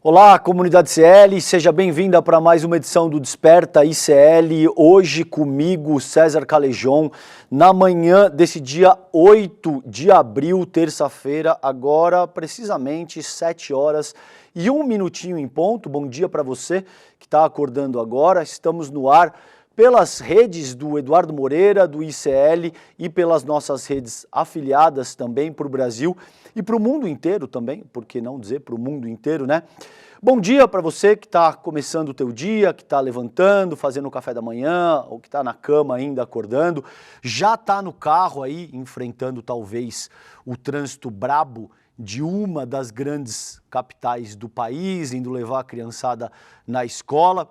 Olá, comunidade ICL, seja bem-vinda para mais uma edição do Desperta ICL, hoje comigo, César Calejon, na manhã desse dia 8 de abril, terça-feira, agora precisamente 7 horas e 1 minutinho em ponto. Bom dia para você que está acordando agora, estamos no ar pelas redes do Eduardo Moreira, do ICL e pelas nossas redes afiliadas também para o Brasil e para o mundo inteiro também, por que não dizer para o mundo inteiro, né? Bom dia para você que está começando o teu dia, que está levantando, fazendo o café da manhã, ou que está na cama ainda acordando, já está no carro aí, enfrentando talvez o trânsito brabo de uma das grandes capitais do país, indo levar a criançada na escola.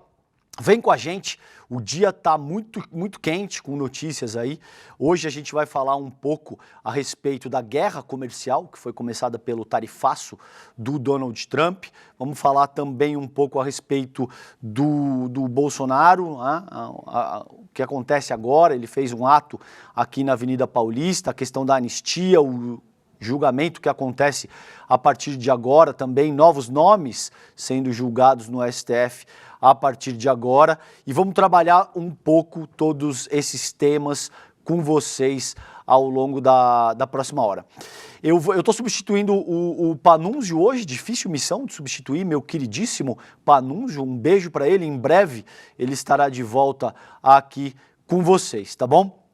Vem com a gente, o dia está muito quente com notícias aí. Hoje a gente vai falar um pouco a respeito da guerra comercial, que foi começada pelo tarifaço do Donald Trump. Vamos falar também um pouco a respeito do Bolsonaro, o que acontece agora. Ele fez um ato aqui na Avenida Paulista, a questão da anistia, o julgamento que acontece a partir de agora, também novos nomes sendo julgados no STF a partir de agora, e vamos trabalhar um pouco todos esses temas com vocês ao longo da próxima hora. Eu estou substituindo o Panunzio hoje, difícil missão de substituir meu queridíssimo Panunzio, um beijo para ele, em breve ele estará de volta aqui com vocês, tá bom?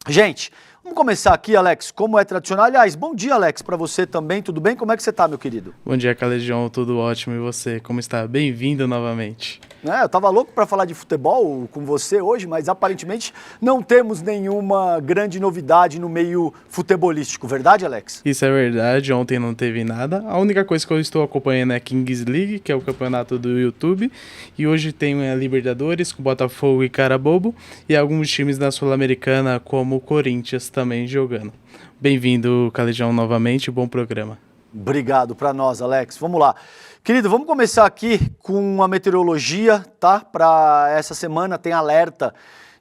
Gente, vamos começar aqui, Alex, como é tradicional. Aliás, bom dia, Alex, para você também, tudo bem? Como é que você está, meu querido? Bom dia, Calejon, tudo ótimo, e você, como está? Bem-vindo novamente. Eu tava louco para falar de futebol com você hoje, mas aparentemente não temos nenhuma grande novidade no meio futebolístico, verdade, Alex? Isso é verdade, ontem não teve nada. A única coisa que eu estou acompanhando é a Kings League, que é o campeonato do YouTube, e hoje tem a Libertadores com Botafogo e Carabobo, e alguns times da Sul-Americana como o Corinthians também jogando. Bem-vindo, Calejon, novamente, bom programa. Obrigado para nós, Alex. Vamos lá. Querido, vamos começar aqui com a meteorologia, tá? Para essa semana tem alerta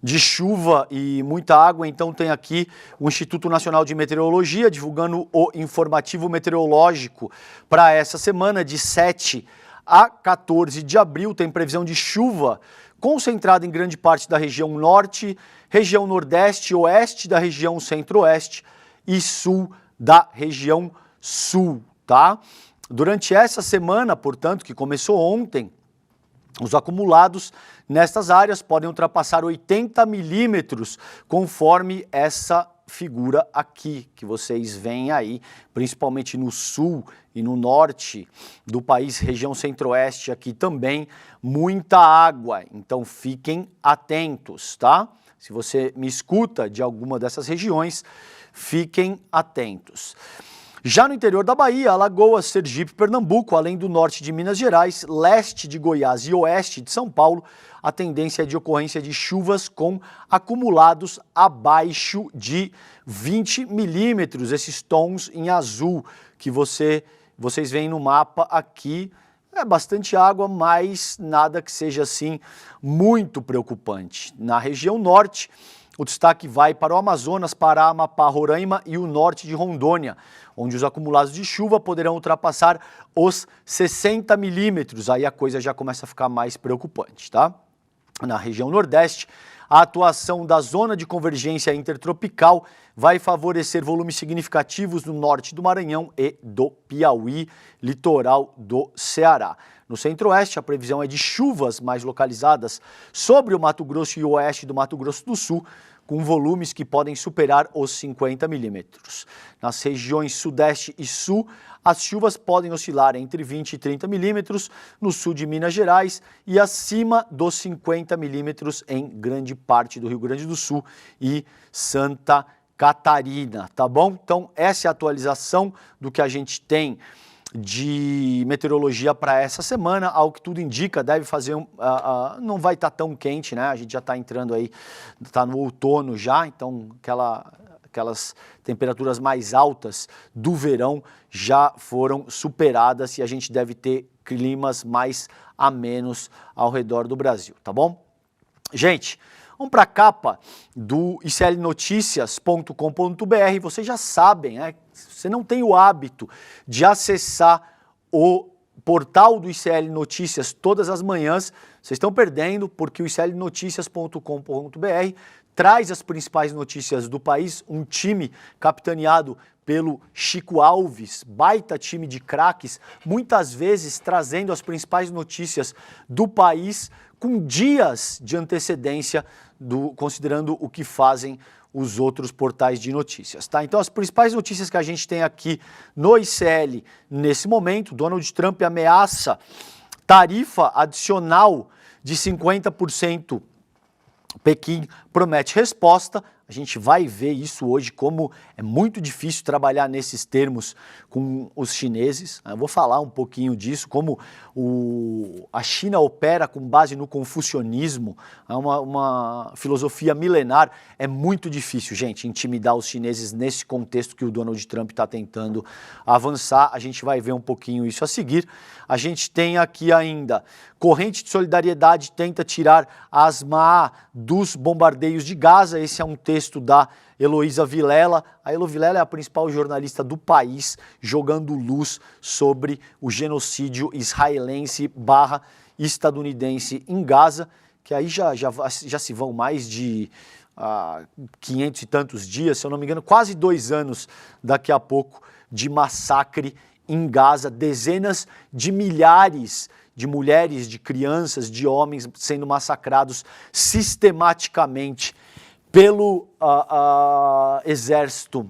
de chuva e muita água, então tem aqui o Instituto Nacional de Meteorologia divulgando o informativo meteorológico para essa semana de 7 a 14 de abril. Tem previsão de chuva concentrada em grande parte da região norte, região nordeste, oeste da região centro-oeste e sul da região sul, tá? Durante essa semana, portanto, que começou ontem, os acumulados nestas áreas podem ultrapassar 80 milímetros, conforme essa figura aqui, que vocês veem aí, principalmente no sul e no norte do país, região centro-oeste aqui também, muita água, então fiquem atentos, tá? Se você me escuta de alguma dessas regiões, fiquem atentos. Já no interior da Bahia, Alagoas, Sergipe, Pernambuco, além do norte de Minas Gerais, leste de Goiás e oeste de São Paulo, a tendência é de ocorrência de chuvas com acumulados abaixo de 20 milímetros, esses tons em azul que vocês veem no mapa aqui. É bastante água, mas nada que seja assim muito preocupante. Na região norte, o destaque vai para o Amazonas, Pará, Amapá, Roraima e o norte de Rondônia, onde os acumulados de chuva poderão ultrapassar os 60 milímetros. Aí a coisa já começa a ficar mais preocupante, tá? Na região nordeste, a atuação da zona de convergência intertropical vai favorecer volumes significativos no norte do Maranhão e do Piauí, litoral do Ceará. No centro-oeste, a previsão é de chuvas mais localizadas sobre o Mato Grosso e o oeste do Mato Grosso do Sul, com volumes que podem superar os 50 milímetros. Nas regiões sudeste e sul, as chuvas podem oscilar entre 20 e 30 milímetros no sul de Minas Gerais e acima dos 50 milímetros em grande parte do Rio Grande do Sul e Santa Catarina, tá bom? Então, essa é a atualização do que a gente tem de meteorologia para essa semana. Ao que tudo indica, deve fazer, não vai estar tão quente, né? A gente já está entrando aí, está no outono já, então aquelas temperaturas mais altas do verão já foram superadas e a gente deve ter climas mais amenos ao redor do Brasil, tá bom? Gente, vamos para a capa do iclnoticias.com.br. Vocês já sabem, né? Se você não tem o hábito de acessar o portal do ICL Notícias todas as manhãs. Vocês estão perdendo, porque o iclnoticias.com.br traz as principais notícias do país, um time capitaneado pelo Chico Alves, baita time de craques, muitas vezes trazendo as principais notícias do país com dias de antecedência, considerando o que fazem os outros portais de notícias, tá? Então as principais notícias que a gente tem aqui no ICL nesse momento: Donald Trump ameaça tarifa adicional de 50%, Pequim promete resposta. A gente vai ver isso hoje, como é muito difícil trabalhar nesses termos com os chineses. Eu vou falar um pouquinho disso, como a China opera com base no confucionismo, é uma filosofia milenar. É muito difícil, gente, intimidar os chineses nesse contexto que o Donald Trump está tentando avançar. A gente vai ver um pouquinho isso a seguir. A gente tem aqui ainda: corrente de solidariedade tenta tirar Asma dos bombardeios de Gaza. Esse é um texto da Heloísa Vilela. A Elo Vilela é a principal jornalista do país, jogando luz sobre o genocídio israelense / estadunidense em Gaza, que aí já se vão mais de 500 e tantos dias, se eu não me engano, quase 2 anos daqui a pouco, de massacre em Gaza. Dezenas de milhares de mulheres, de crianças, de homens sendo massacrados sistematicamente pelo exército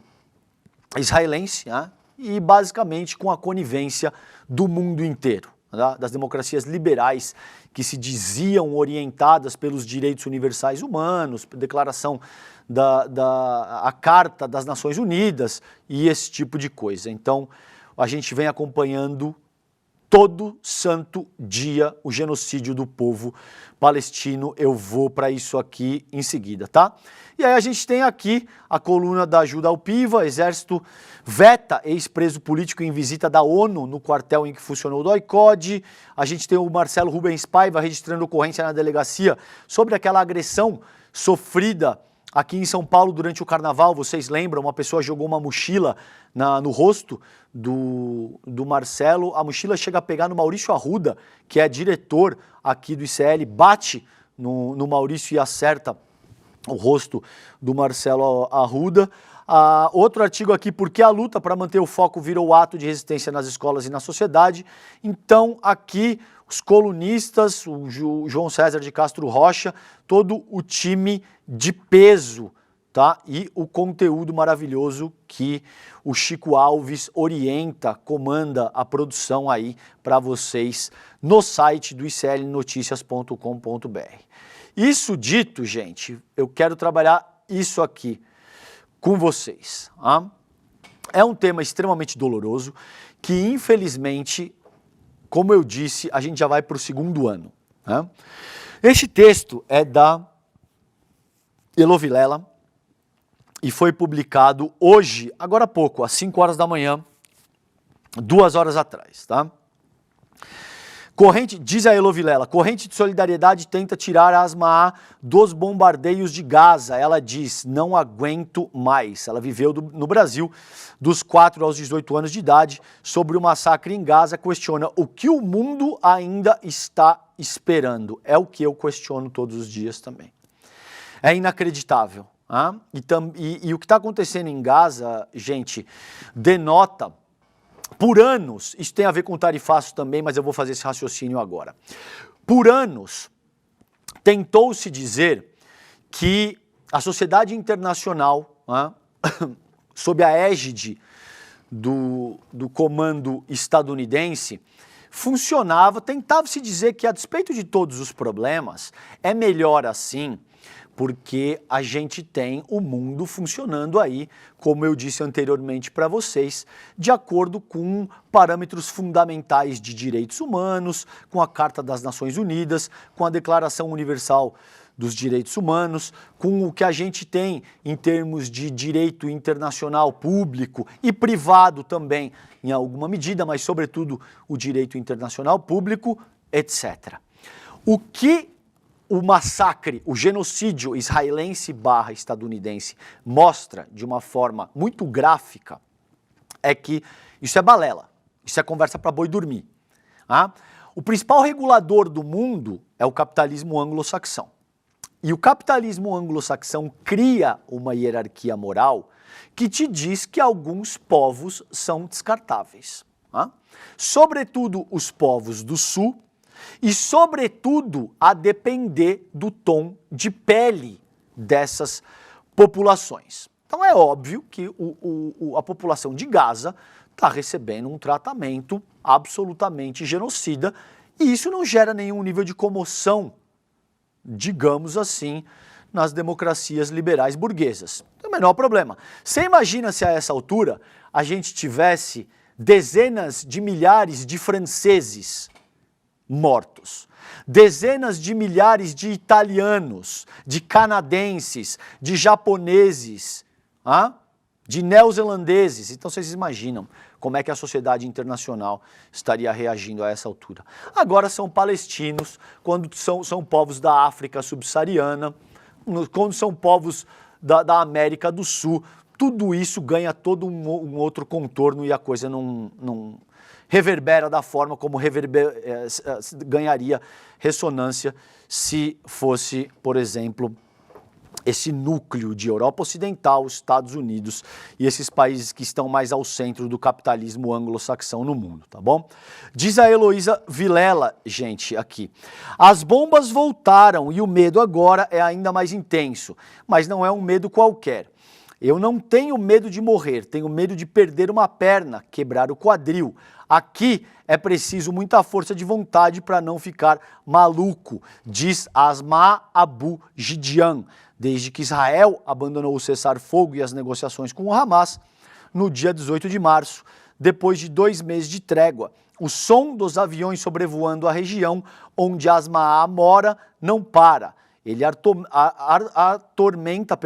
israelense, né? E basicamente com a conivência do mundo inteiro, né? Das democracias liberais que se diziam orientadas pelos direitos universais humanos, declaração a Carta das Nações Unidas e esse tipo de coisa. Então a gente vem acompanhando todo santo dia o genocídio do povo palestino. Eu vou para isso aqui em seguida, tá? E aí a gente tem aqui a coluna da Ajuda ao Piva: Exército veta ex-preso político em visita da ONU no quartel em que funcionou o DOI-CODE. A gente tem o Marcelo Rubens Paiva registrando ocorrência na delegacia sobre aquela agressão sofrida aqui em São Paulo durante o carnaval. Vocês lembram? Uma pessoa jogou uma mochila no rosto do Marcelo. A mochila chega a pegar no Maurício Arruda, que é diretor aqui do ICL, bate no Maurício e acerta o rosto do Marcelo Arruda. Outro artigo aqui: por que a luta para manter o foco virou ato de resistência nas escolas e na sociedade? Então aqui os colunistas, o João César de Castro Rocha, todo o time de peso, tá? E o conteúdo maravilhoso que o Chico Alves orienta, comanda a produção aí para vocês no site do iclnoticias.com.br. Isso dito, gente, eu quero trabalhar isso aqui com vocês. Tá? É um tema extremamente doloroso que, infelizmente, como eu disse, a gente já vai para o 2º ano. Né? Este texto é da Elo Vilela e foi publicado hoje, agora há pouco, às 5 horas da manhã, 2 horas atrás, tá? Diz a Elo Vilela: corrente de solidariedade tenta tirar a Asma dos bombardeios de Gaza. Ela diz: não aguento mais. Ela viveu no Brasil dos 4 aos 18 anos de idade. Sobre o massacre em Gaza, questiona o que o mundo ainda está esperando. É o que eu questiono todos os dias também. É inacreditável. E o que está acontecendo em Gaza, gente, denota, por anos, isso tem a ver com o tarifaço também, mas eu vou fazer esse raciocínio agora. Por anos, tentou-se dizer que a sociedade internacional, sob a égide do comando estadunidense, funcionava, tentava-se dizer que, a despeito de todos os problemas, é melhor assim, porque a gente tem o mundo funcionando aí, como eu disse anteriormente para vocês, de acordo com parâmetros fundamentais de direitos humanos, com a Carta das Nações Unidas, com a Declaração Universal dos Direitos Humanos, com o que a gente tem em termos de direito internacional público e privado também, em alguma medida, mas sobretudo o direito internacional público, etc. O que o massacre, o genocídio israelense / estadunidense mostra de uma forma muito gráfica é que isso é balela, isso é conversa para boi dormir. Ah? O principal regulador do mundo é o capitalismo anglo-saxão. E o capitalismo anglo-saxão cria uma hierarquia moral que te diz que alguns povos são descartáveis. Ah? Sobretudo os povos do sul e sobretudo a depender do tom de pele dessas populações. Então é óbvio que a população de Gaza está recebendo um tratamento absolutamente genocida e isso não gera nenhum nível de comoção, digamos assim, nas democracias liberais burguesas. Não tem o menor problema. Você imagina se a essa altura a gente tivesse dezenas de milhares de franceses mortos, dezenas de milhares de italianos, de canadenses, de japoneses, de neozelandeses. Então vocês imaginam como é que a sociedade internacional estaria reagindo a essa altura. Agora são palestinos, quando são povos da África subsaariana, quando são povos da América do Sul, tudo isso ganha todo um outro contorno e a coisa não reverbera da forma como ganharia ressonância se fosse, por exemplo, esse núcleo de Europa Ocidental, Estados Unidos e esses países que estão mais ao centro do capitalismo anglo-saxão no mundo, tá bom? Diz a Heloísa Vilela, gente, aqui. As bombas voltaram e o medo agora é ainda mais intenso, mas não é um medo qualquer. Eu não tenho medo de morrer, tenho medo de perder uma perna, quebrar o quadril. Aqui é preciso muita força de vontade para não ficar maluco, diz Asma Abu Gideon, desde que Israel abandonou o cessar-fogo e as negociações com o Hamas no dia 18 de março, depois de 2 meses de trégua. O som dos aviões sobrevoando a região onde Asma mora não para. Ele atormenta,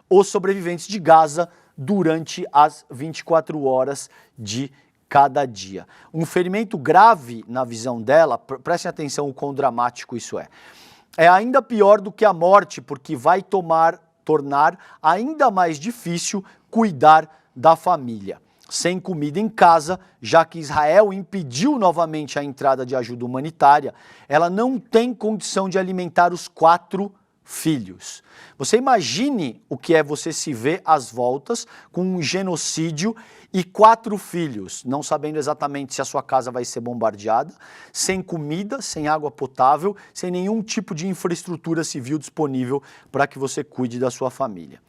os sobreviventes de Gaza durante as 24 horas de cada dia. Um ferimento grave na visão dela, prestem atenção o quão dramático isso é. É ainda pior do que a morte, porque vai tornar ainda mais difícil cuidar da família. Sem comida em casa, já que Israel impediu novamente a entrada de ajuda humanitária, ela não tem condição de alimentar os 4 filhos. Você imagine o que é você se ver às voltas com um genocídio e 4 filhos, não sabendo exatamente se a sua casa vai ser bombardeada, sem comida, sem água potável, sem nenhum tipo de infraestrutura civil disponível para que você cuide da sua família.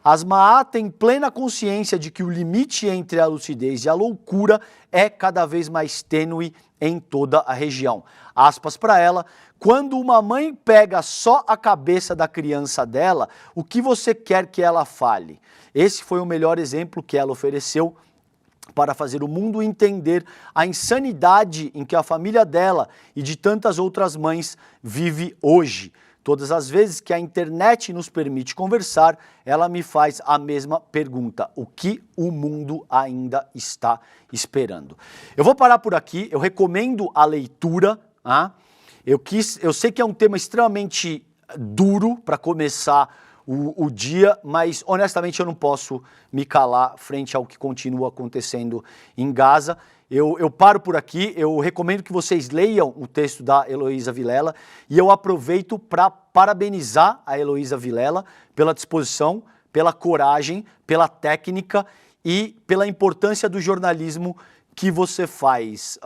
Asma tem plena consciência de que o limite entre a lucidez e a loucura é cada vez mais tênue em toda a região. Aspas para ela, quando uma mãe pega só a cabeça da criança dela, o que você quer que ela fale? Esse foi o melhor exemplo que ela ofereceu para fazer o mundo entender a insanidade em que a família dela e de tantas outras mães vive hoje. Todas as vezes que a internet nos permite conversar, ela me faz a mesma pergunta. O que o mundo ainda está esperando? Eu vou parar por aqui, eu recomendo a leitura. Eu sei que é um tema extremamente duro para começar o dia, mas honestamente eu não posso me calar frente ao que continua acontecendo em Gaza. Eu paro por aqui, eu recomendo que vocês leiam o texto da Heloísa Vilela e eu aproveito para parabenizar a Heloísa Vilela pela disposição, pela coragem, pela técnica e pela importância do jornalismo que você faz.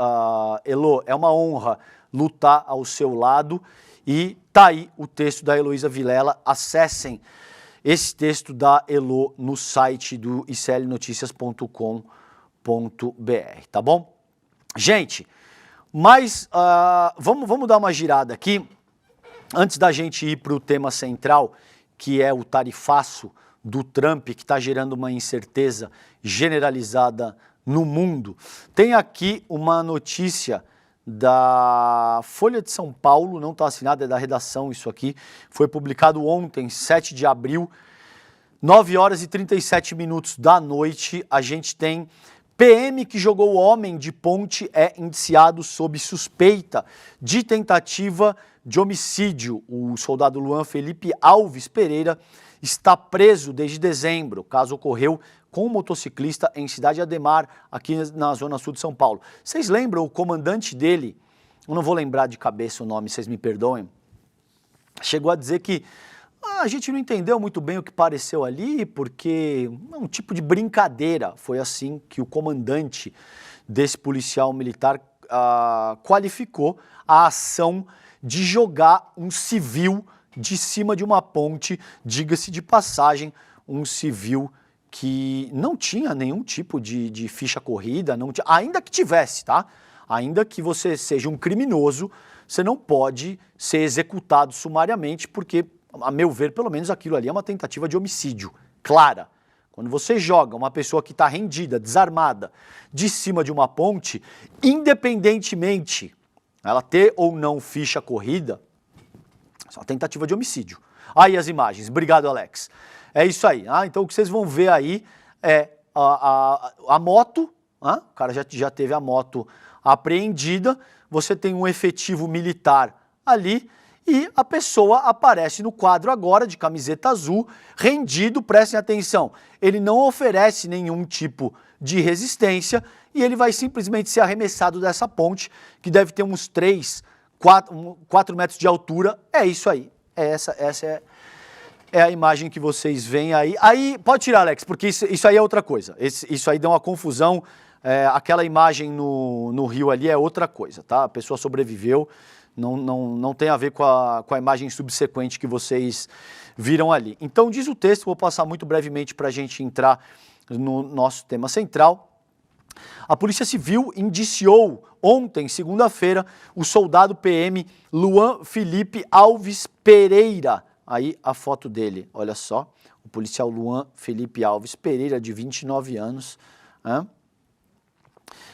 Elo, é uma honra lutar ao seu lado e tá aí o texto da Heloísa Vilela. Acessem esse texto da Elo no site do iclnoticias.com.br, tá bom? Gente, mas vamos dar uma girada aqui, antes da gente ir para o tema central, que é o tarifaço do Trump, que está gerando uma incerteza generalizada no mundo. Tem aqui uma notícia da Folha de São Paulo, não está assinada, é da redação isso aqui, foi publicado ontem, 7 de abril, 9 horas e 37 minutos da noite, a gente tem PM que jogou homem de ponte é indiciado sob suspeita de tentativa de homicídio. O soldado Luan Felipe Alves Pereira está preso desde dezembro. O caso ocorreu com um motociclista em Cidade Ademar, aqui na zona sul de São Paulo. Vocês lembram o comandante dele? Eu não vou lembrar de cabeça o nome, vocês me perdoem. Chegou a dizer que a gente não entendeu muito bem o que pareceu ali, porque é um tipo de brincadeira. Foi assim que o comandante desse policial militar qualificou a ação de jogar um civil de cima de uma ponte, diga-se de passagem, um civil que não tinha nenhum tipo de ficha corrida, não tinha, ainda que tivesse, tá? Ainda que você seja um criminoso, você não pode ser executado sumariamente, porque, a meu ver, pelo menos aquilo ali é uma tentativa de homicídio, clara. Quando você joga uma pessoa que está rendida, desarmada, de cima de uma ponte, independentemente ela ter ou não ficha corrida, é uma tentativa de homicídio. Aí as imagens. Obrigado, Alex. É isso aí. Então o que vocês vão ver aí é a moto, o cara já teve a moto apreendida, você tem um efetivo militar ali e a pessoa aparece no quadro agora de camiseta azul, rendido, prestem atenção, ele não oferece nenhum tipo de resistência e ele vai simplesmente ser arremessado dessa ponte, que deve ter uns 4 metros de altura. É isso aí, essa é a imagem que vocês veem aí. Aí, pode tirar, Alex, porque isso aí é outra coisa, isso aí deu uma confusão. Aquela imagem no rio ali é outra coisa, tá? A pessoa sobreviveu, não tem a ver com a imagem subsequente que vocês viram ali. Então diz o texto, vou passar muito brevemente para a gente entrar no nosso tema central. A Polícia Civil indiciou ontem, segunda-feira, o soldado PM Luan Felipe Alves Pereira. Aí a foto dele, olha só, o policial Luan Felipe Alves Pereira, de 29 anos,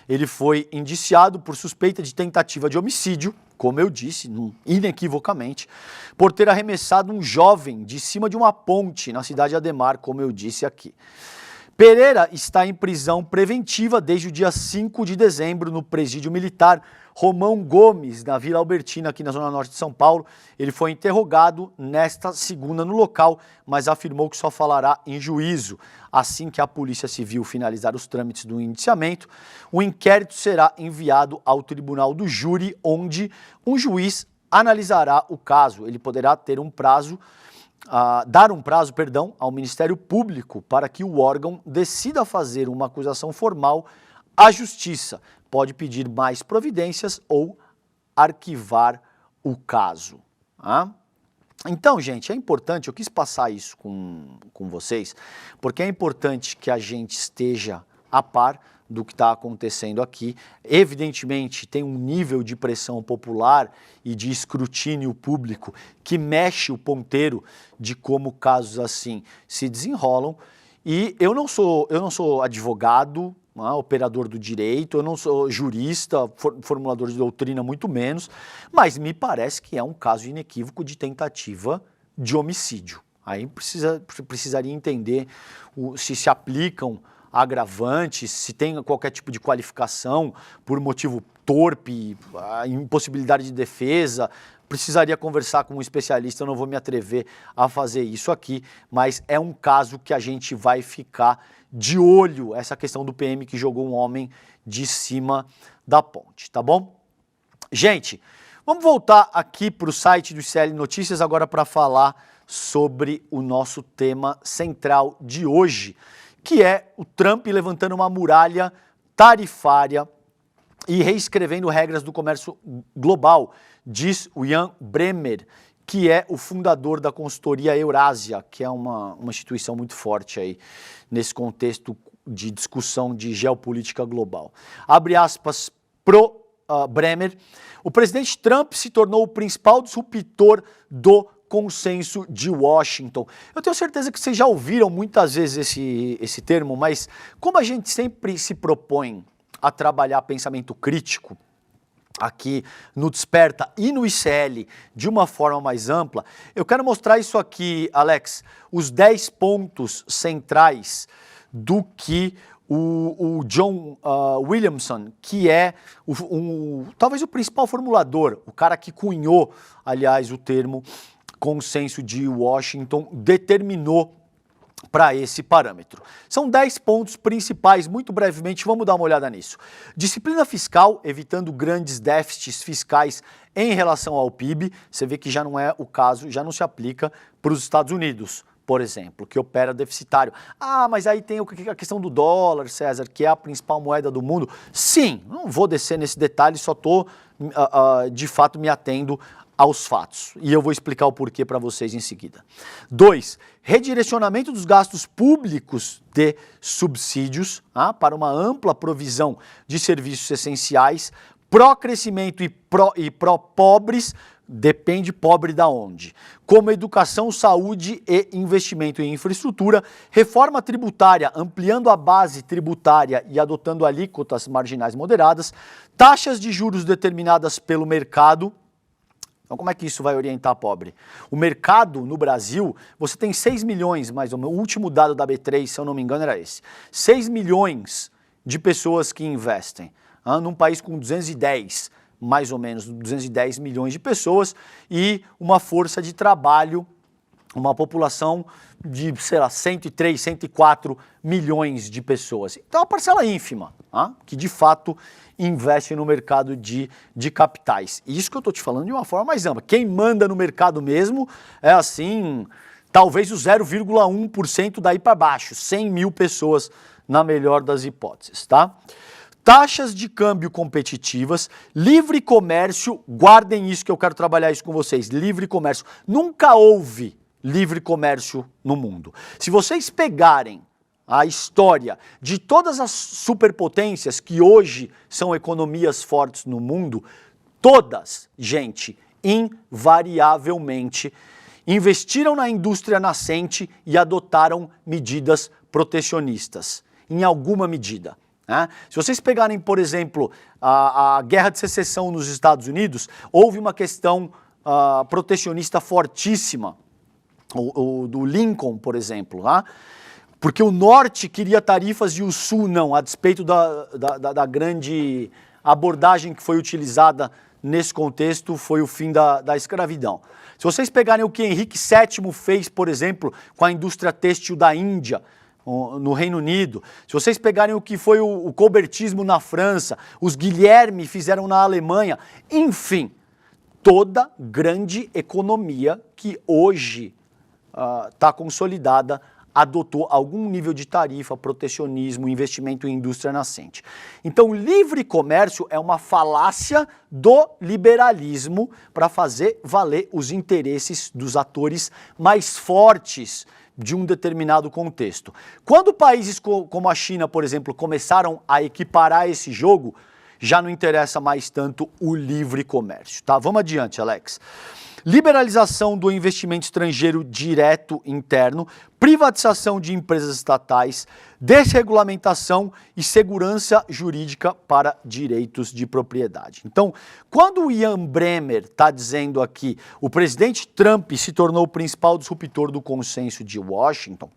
Ele foi indiciado por suspeita de tentativa de homicídio, como eu disse, inequivocamente, por ter arremessado um jovem de cima de uma ponte na cidade Ademar, como eu disse aqui. Pereira está em prisão preventiva desde o dia 5 de dezembro no presídio militar Romão Gomes, na Vila Albertina, aqui na Zona Norte de São Paulo. Ele foi interrogado nesta segunda no local, mas afirmou que só falará em juízo. Assim que a Polícia Civil finalizar os trâmites do indiciamento, o inquérito será enviado ao Tribunal do Júri, onde um juiz analisará o caso. Ele poderá ter dar um prazo ao Ministério Público para que o órgão decida fazer uma acusação formal à Justiça. Pode pedir mais providências ou arquivar o caso. Então, gente, é importante, eu quis passar isso com vocês, porque é importante que a gente esteja a par do que está acontecendo aqui. Evidentemente, tem um nível de pressão popular e de escrutínio público que mexe o ponteiro de como casos assim se desenrolam. E eu não sou advogado, operador do direito, eu não sou jurista, formulador de doutrina, muito menos, mas me parece que é um caso inequívoco de tentativa de homicídio. Aí precisaria entender se aplicam agravantes, se tem qualquer tipo de qualificação por motivo torpe, impossibilidade de defesa. Precisaria conversar com um especialista, eu não vou me atrever a fazer isso aqui, mas é um caso que a gente vai ficar de olho, essa questão do PM que jogou um homem de cima da ponte, tá bom? Gente, vamos voltar aqui para o site do ICL Notícias agora para falar sobre o nosso tema central de hoje, que é o Trump levantando uma muralha tarifária e reescrevendo regras do comércio global, diz o Jan Bremer, que é o fundador da consultoria Eurásia, que é uma instituição muito forte aí nesse contexto de discussão de geopolítica global. Abre aspas pro Bremer, o presidente Trump se tornou o principal disruptor do consenso de Washington. Eu tenho certeza que vocês já ouviram muitas vezes esse termo, mas como a gente sempre se propõe a trabalhar pensamento crítico aqui no Desperta e no ICL de uma forma mais ampla, eu quero mostrar isso aqui, Alex, os 10 pontos centrais do que o John Williamson, que é talvez o principal formulador, o cara que cunhou, aliás, o termo consenso de Washington, determinou para esse parâmetro. São 10 pontos principais, muito brevemente, vamos dar uma olhada nisso. Disciplina fiscal, evitando grandes déficits fiscais em relação ao PIB, você vê que já não é o caso, já não se aplica para os Estados Unidos, por exemplo, que opera deficitário. Ah, mas aí tem a questão do dólar, César, que é a principal moeda do mundo. Sim, não vou descer nesse detalhe, só estou, de fato, me atendo aos fatos. E eu vou explicar o porquê para vocês em seguida. 2. Redirecionamento dos gastos públicos de subsídios para uma ampla provisão de serviços essenciais, pró-crescimento e pró-pobres, depende pobre da onde, como educação, saúde e investimento em infraestrutura, reforma tributária, ampliando a base tributária e adotando alíquotas marginais moderadas, taxas de juros determinadas pelo mercado. Então, como é que isso vai orientar a pobre? O mercado no Brasil, você tem 6 milhões, mais ou menos, o último dado da B3, se eu não me engano, era esse. 6 milhões de pessoas que investem, num país com 210, mais ou menos, 210 milhões de pessoas e uma força de trabalho, uma população de, sei lá, 103, 104 milhões de pessoas. Então, é uma parcela ínfima, que de fato investe no mercado de capitais. Isso que eu estou te falando de uma forma mais ampla. Quem manda no mercado mesmo é assim, talvez o 0,1% daí para baixo, 100 mil pessoas na melhor das hipóteses, tá? Taxas de câmbio competitivas, livre comércio, guardem isso que eu quero trabalhar isso com vocês, livre comércio. Nunca houve livre comércio no mundo. Se vocês pegarem a história de todas as superpotências que hoje são economias fortes no mundo, todas, gente, invariavelmente, investiram na indústria nascente e adotaram medidas protecionistas, em alguma medida. Se vocês pegarem, por exemplo, a Guerra de Secessão nos Estados Unidos, houve uma questão protecionista fortíssima, o do Lincoln, por exemplo, porque o Norte queria tarifas e o Sul não, a despeito da grande abordagem que foi utilizada nesse contexto, foi o fim da escravidão. Se vocês pegarem o que Henrique VII fez, por exemplo, com a indústria têxtil da Índia, no Reino Unido, se vocês pegarem o que foi o colbertismo na França, os Guilherme fizeram na Alemanha, enfim, toda grande economia que hoje está consolidada adotou algum nível de tarifa, protecionismo, investimento em indústria nascente. Então, livre comércio é uma falácia do liberalismo para fazer valer os interesses dos atores mais fortes de um determinado contexto. Quando países como a China, por exemplo, começaram a equiparar esse jogo, já não interessa mais tanto o livre comércio, tá? Vamos adiante, Alex. Liberalização do investimento estrangeiro direto interno, privatização de empresas estatais, desregulamentação e segurança jurídica para direitos de propriedade. Então, quando o Ian Bremmer está dizendo aqui, o presidente Trump se tornou o principal disruptor do consenso de Washington,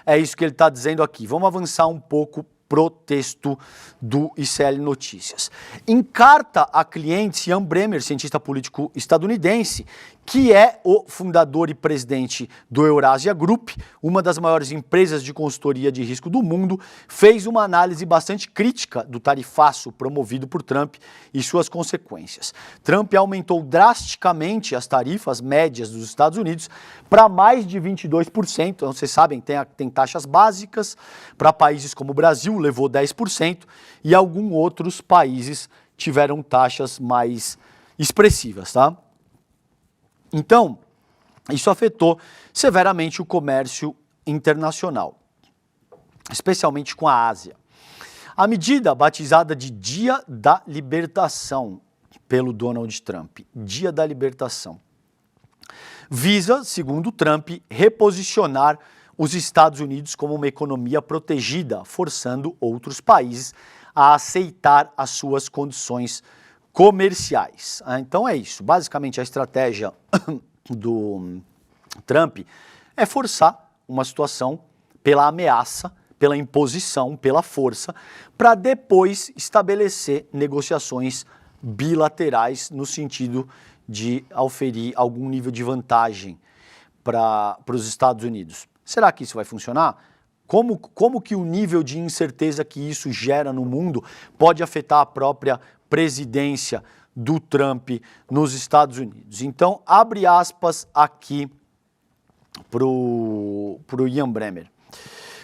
é isso que ele está dizendo aqui. Vamos avançar um pouco pro texto do ICL Notícias. Em carta a clientes, Ian Bremmer, cientista político estadunidense, que é o fundador e presidente do Eurasia Group, uma das maiores empresas de consultoria de risco do mundo, fez uma análise bastante crítica do tarifaço promovido por Trump e suas consequências. Trump aumentou drasticamente as tarifas médias dos Estados Unidos para mais de 22%. Então, vocês sabem, tem taxas básicas para países como o Brasil, levou 10%, e alguns outros países tiveram taxas mais expressivas, tá? Então, isso afetou severamente o comércio internacional, especialmente com a Ásia. A medida, batizada de Dia da Libertação pelo Donald Trump, Dia da Libertação, visa, segundo Trump, reposicionar os Estados Unidos como uma economia protegida, forçando outros países a aceitar as suas condições comerciais. Então é isso. Basicamente a estratégia do Trump é forçar uma situação pela ameaça, pela imposição, pela força, para depois estabelecer negociações bilaterais no sentido de oferir algum nível de vantagem para os Estados Unidos. Será que isso vai funcionar? Como que o nível de incerteza que isso gera no mundo pode afetar a própria presidência do Trump nos Estados Unidos? Então, abre aspas aqui pro Ian Bremmer.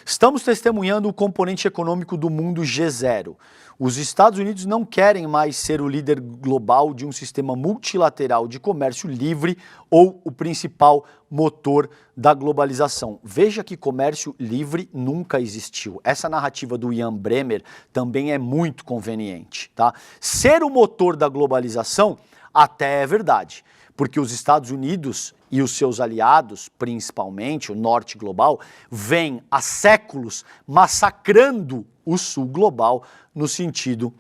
Estamos testemunhando o componente econômico do mundo G0. Os Estados Unidos não querem mais ser o líder global de um sistema multilateral de comércio livre ou o principal motor da globalização. Veja que comércio livre nunca existiu. Essa narrativa do Ian Bremmer também é muito conveniente, tá? Ser o motor da globalização até é verdade, porque os Estados Unidos e os seus aliados, principalmente o norte global, vêm há séculos massacrando o sul global no sentido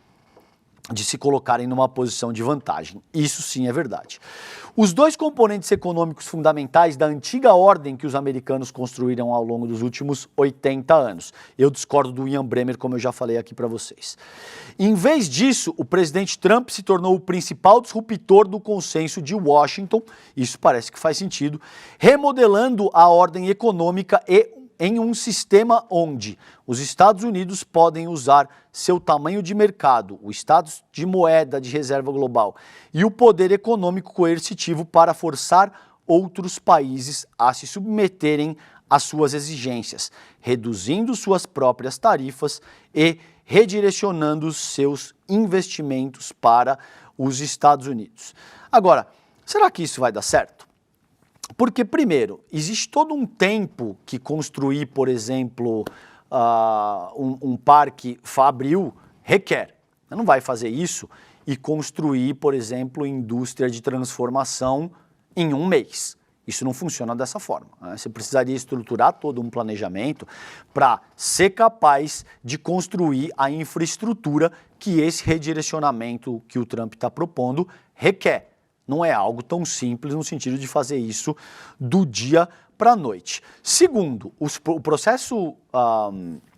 de se colocarem numa posição de vantagem. Isso sim é verdade. Os dois componentes econômicos fundamentais da antiga ordem que os americanos construíram ao longo dos últimos 80 anos. Eu discordo do Ian Bremmer, como eu já falei aqui para vocês. Em vez disso, o presidente Trump se tornou o principal disruptor do consenso de Washington, isso parece que faz sentido, remodelando a ordem econômica em um sistema onde os Estados Unidos podem usar seu tamanho de mercado, o status de moeda de reserva global e o poder econômico coercitivo para forçar outros países a se submeterem às suas exigências, reduzindo suas próprias tarifas e redirecionando seus investimentos para os Estados Unidos. Agora, será que isso vai dar certo? Porque, primeiro, existe todo um tempo que construir, por exemplo, um parque fabril requer. Você não vai fazer isso e construir, por exemplo, indústria de transformação em um mês. Isso não funciona dessa forma, né? Você precisaria estruturar todo um planejamento para ser capaz de construir a infraestrutura que esse redirecionamento que o Trump está propondo requer. Não é algo tão simples no sentido de fazer isso do dia para a noite. Segundo, o processo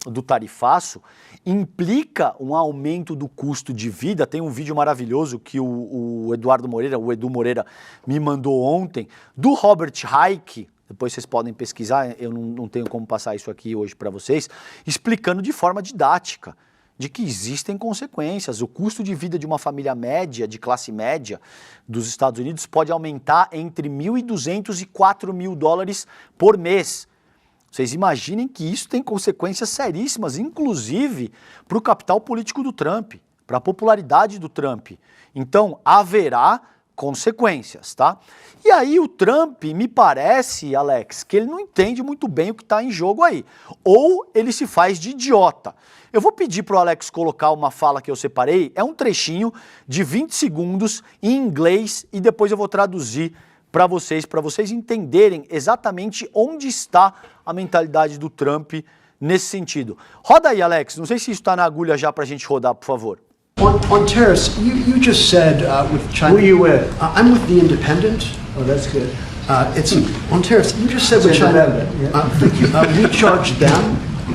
do tarifaço implica um aumento do custo de vida. Tem um vídeo maravilhoso que o Edu Moreira me mandou ontem, do Robert Reich, depois vocês podem pesquisar, eu não tenho como passar isso aqui hoje para vocês, explicando de forma didática de que existem consequências. O custo de vida de uma família média, de classe média dos Estados Unidos pode aumentar entre $1.200 e $4.000 por mês. Vocês imaginem que isso tem consequências seríssimas, inclusive para o capital político do Trump, para a popularidade do Trump. Então, haverá consequências, tá? E aí o Trump, me parece, Alex, que ele não entende muito bem o que está em jogo aí. Ou ele se faz de idiota. Eu vou pedir para o Alex colocar uma fala que eu separei, é um trechinho de 20 segundos em inglês e depois eu vou traduzir para vocês entenderem exatamente onde está a mentalidade do Trump nesse sentido. Roda aí, Alex, não sei se isso está na agulha já para a gente rodar, por favor. On tariffs, you just said with China. Who are you with? I'm with The Independent. Oh, that's good. It's on tariffs. You just said with China. Thank you.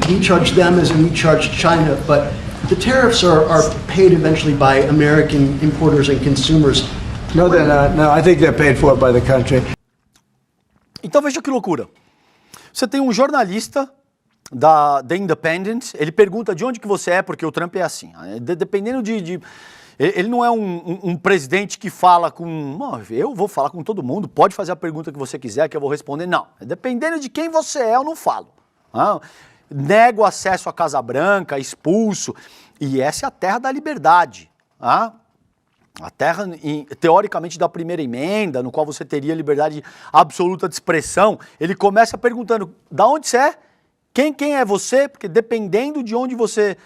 We charge them as we charge China, but the tariffs are paid eventually by American importers and consumers. No, they're not. No, I think they're paid for by the country. Então veja que loucura. Você tem um jornalista da The Independent, ele pergunta de onde que você é, porque o Trump é assim. Dependendo ele não é um presidente que fala com... eu vou falar com todo mundo, pode fazer a pergunta que você quiser que eu vou responder. Não, dependendo de quem você é, eu não falo. Nego acesso à Casa Branca, expulso. E essa é a terra da liberdade. A terra, teoricamente, da primeira emenda, no qual você teria liberdade absoluta de expressão. Ele começa perguntando, da onde você é? Quem é você? Porque dependendo de onde você,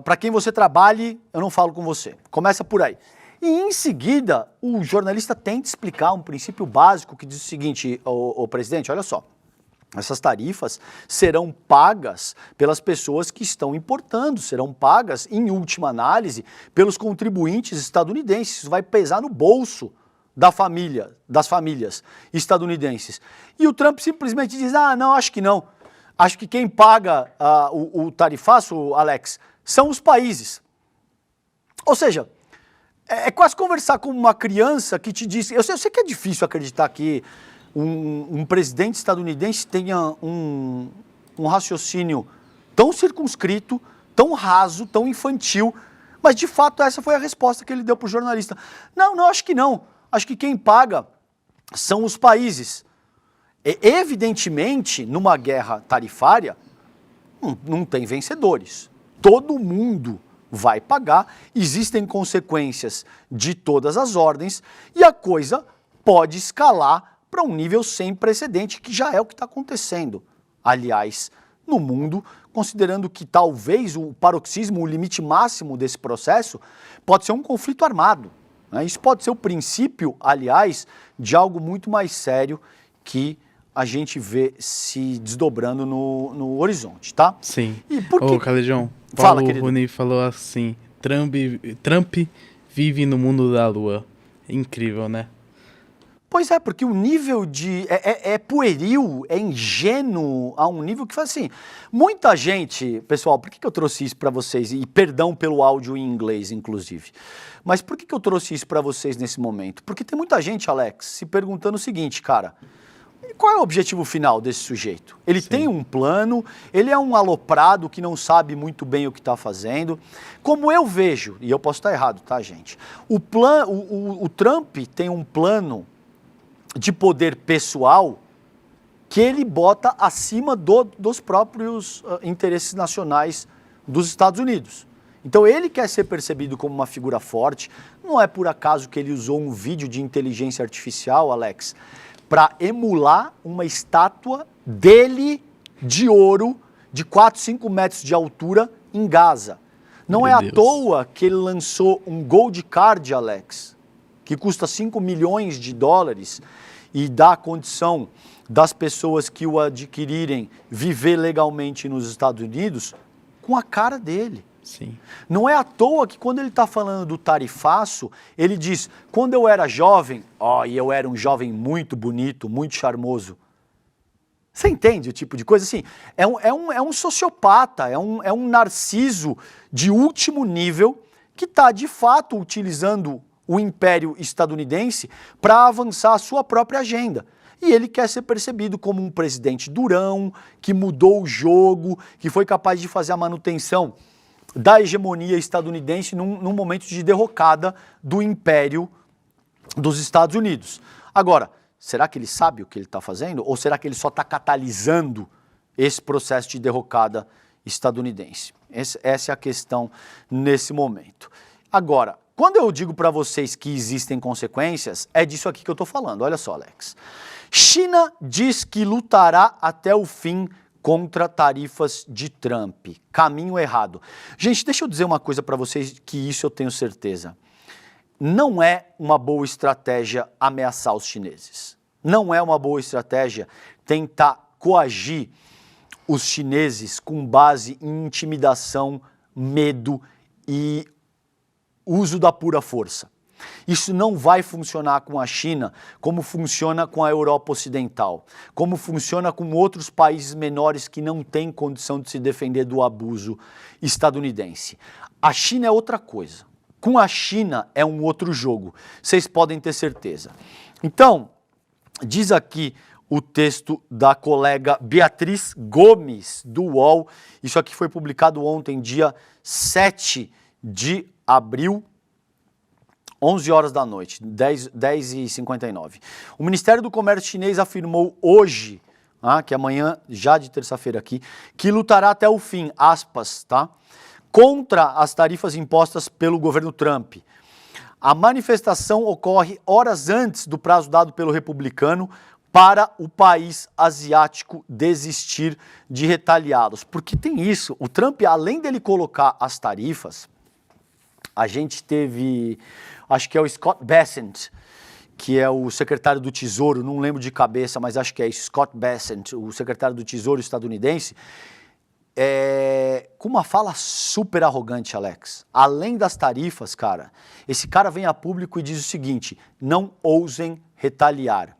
para quem você trabalhe, eu não falo com você. Começa por aí. E em seguida, o jornalista tenta explicar um princípio básico que diz o seguinte, ô presidente, olha só, essas tarifas serão pagas pelas pessoas que estão importando, serão pagas, em última análise, pelos contribuintes estadunidenses. Isso vai pesar no bolso das famílias estadunidenses. E o Trump simplesmente diz, não, acho que não. Acho que quem paga o tarifaço, Alex, são os países. Ou seja, é quase conversar com uma criança que te diz... Eu sei que é difícil acreditar que um presidente estadunidense tenha um raciocínio tão circunscrito, tão raso, tão infantil, mas de fato essa foi a resposta que ele deu para o jornalista. Não, acho que não. Acho que quem paga são os países. Evidentemente, numa guerra tarifária, não tem vencedores. Todo mundo vai pagar, existem consequências de todas as ordens e a coisa pode escalar para um nível sem precedente, que já é o que está acontecendo. Aliás, no mundo, considerando que talvez o paroxismo, o limite máximo desse processo, pode ser um conflito armado. Né? Isso pode ser o princípio, aliás, de algo muito mais sério que a gente vê se desdobrando no horizonte, tá? Sim. E por que... Ô, Calejão, Fala, Paulo querido. Runi falou assim, Trump vive no mundo da lua. Incrível, né? Pois é, porque o nível de... É pueril, é ingênuo a um nível que faz assim... Muita gente... Pessoal, por que eu trouxe isso para vocês? E perdão pelo áudio em inglês, inclusive. Mas por que eu trouxe isso para vocês nesse momento? Porque tem muita gente, Alex, se perguntando o seguinte, cara... Qual é o objetivo final desse sujeito? Ele tem um plano, ele é um aloprado que não sabe muito bem o que está fazendo. Como eu vejo, e eu posso estar errado, tá, gente? O Trump tem um plano de poder pessoal que ele bota acima dos próprios interesses nacionais dos Estados Unidos. Então ele quer ser percebido como uma figura forte. Não é por acaso que ele usou um vídeo de inteligência artificial, Alex, para emular uma estátua dele de ouro de 4, 5 metros de altura em Gaza. Não é à toa que ele lançou um Gold Card, Alex, que custa 5 milhões de dólares e dá a condição das pessoas que o adquirirem viver legalmente nos Estados Unidos com a cara dele. Sim. Não é à toa que quando ele está falando do tarifaço, ele diz, quando eu era jovem, e eu era um jovem muito bonito, muito charmoso. Você entende o tipo de coisa? Assim, é um sociopata, é um narciso de último nível que está, de fato, utilizando o império estadunidense para avançar a sua própria agenda. E ele quer ser percebido como um presidente durão, que mudou o jogo, que foi capaz de fazer a manutenção da hegemonia estadunidense num momento de derrocada do império dos Estados Unidos. Agora, será que ele sabe o que ele está fazendo? Ou será que ele só está catalisando esse processo de derrocada estadunidense? Essa é a questão nesse momento. Agora, quando eu digo para vocês que existem consequências, é disso aqui que eu estou falando. Olha só, Alex. China diz que lutará até o fim contra tarifas de Trump. Caminho errado. Gente, deixa eu dizer uma coisa para vocês que isso eu tenho certeza. Não é uma boa estratégia ameaçar os chineses. Não é uma boa estratégia tentar coagir os chineses com base em intimidação, medo e uso da pura força. Isso não vai funcionar com a China como funciona com a Europa Ocidental, como funciona com outros países menores que não têm condição de se defender do abuso estadunidense. A China é outra coisa. Com a China é um outro jogo, vocês podem ter certeza. Então, diz aqui o texto da colega Beatriz Gomes, do UOL. Isso aqui foi publicado ontem, dia 7 de abril, 11 horas da noite, 10h59. O Ministério do Comércio chinês afirmou hoje, que é amanhã, já de terça-feira aqui, que lutará até o fim, aspas, tá? Contra as tarifas impostas pelo governo Trump. A manifestação ocorre horas antes do prazo dado pelo republicano para o país asiático desistir de retaliá-los. Porque tem isso, o Trump, além dele colocar as tarifas, a gente teve, acho que é o Scott Bessent, que é o secretário do Tesouro, não lembro de cabeça, mas acho que é Scott Bessent, o secretário do Tesouro estadunidense, com uma fala super arrogante, Alex. Além das tarifas, cara, esse cara vem a público e diz o seguinte: não ousem retaliar.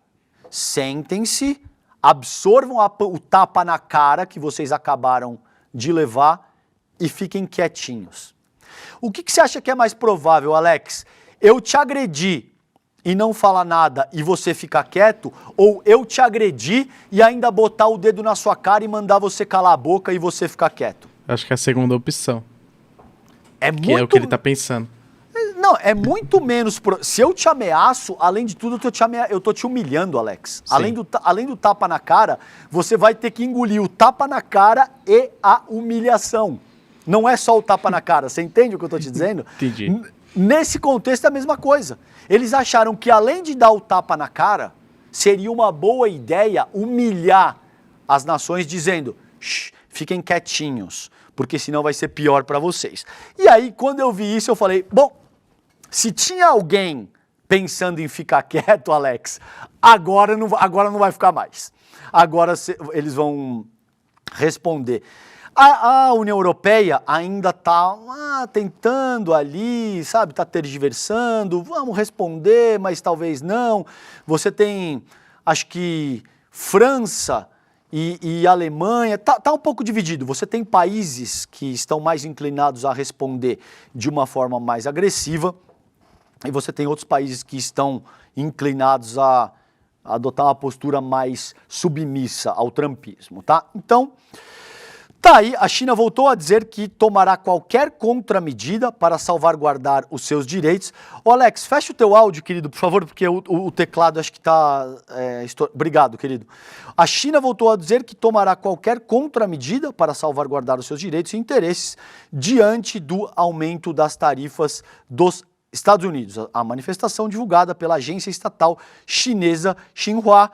Sentem-se, absorvam o tapa na cara que vocês acabaram de levar e fiquem quietinhos. O que você acha que é mais provável, Alex? Eu te agredi e não falar nada e você ficar quieto, ou eu te agredir e ainda botar o dedo na sua cara e mandar você calar a boca e você ficar quieto? Acho que é a segunda opção, É que é o que ele tá pensando. Não, é muito menos... Se eu te ameaço, além de tudo, eu tô te humilhando, Alex. Sim. Além do tapa na cara, você vai ter que engolir o tapa na cara e a humilhação. Não é só o tapa na cara, você entende o que eu tô te dizendo? Entendi. Nesse contexto é a mesma coisa. Eles acharam que além de dar o tapa na cara, seria uma boa ideia humilhar as nações dizendo: "Shh, fiquem quietinhos, porque senão vai ser pior para vocês." E aí, quando eu vi isso, eu falei, bom, se tinha alguém pensando em ficar quieto, Alex, agora não vai ficar mais. Agora eles vão responder. A União Europeia ainda está tentando ali, sabe, está tergiversando, vamos responder, mas talvez não. Você tem, acho que, França e Alemanha, tá um pouco dividido. Você tem países que estão mais inclinados a responder de uma forma mais agressiva, e você tem outros países que estão inclinados a adotar uma postura mais submissa ao trumpismo, tá? Então, tá aí, a China voltou a dizer que tomará qualquer contramedida para salvaguardar os seus direitos. Ô Alex, fecha o teu áudio, querido, por favor, porque o teclado acho que está... Obrigado, querido. A China voltou a dizer que tomará qualquer contramedida para salvaguardar os seus direitos e interesses diante do aumento das tarifas dos Estados Unidos. A manifestação divulgada pela agência estatal chinesa Xinhua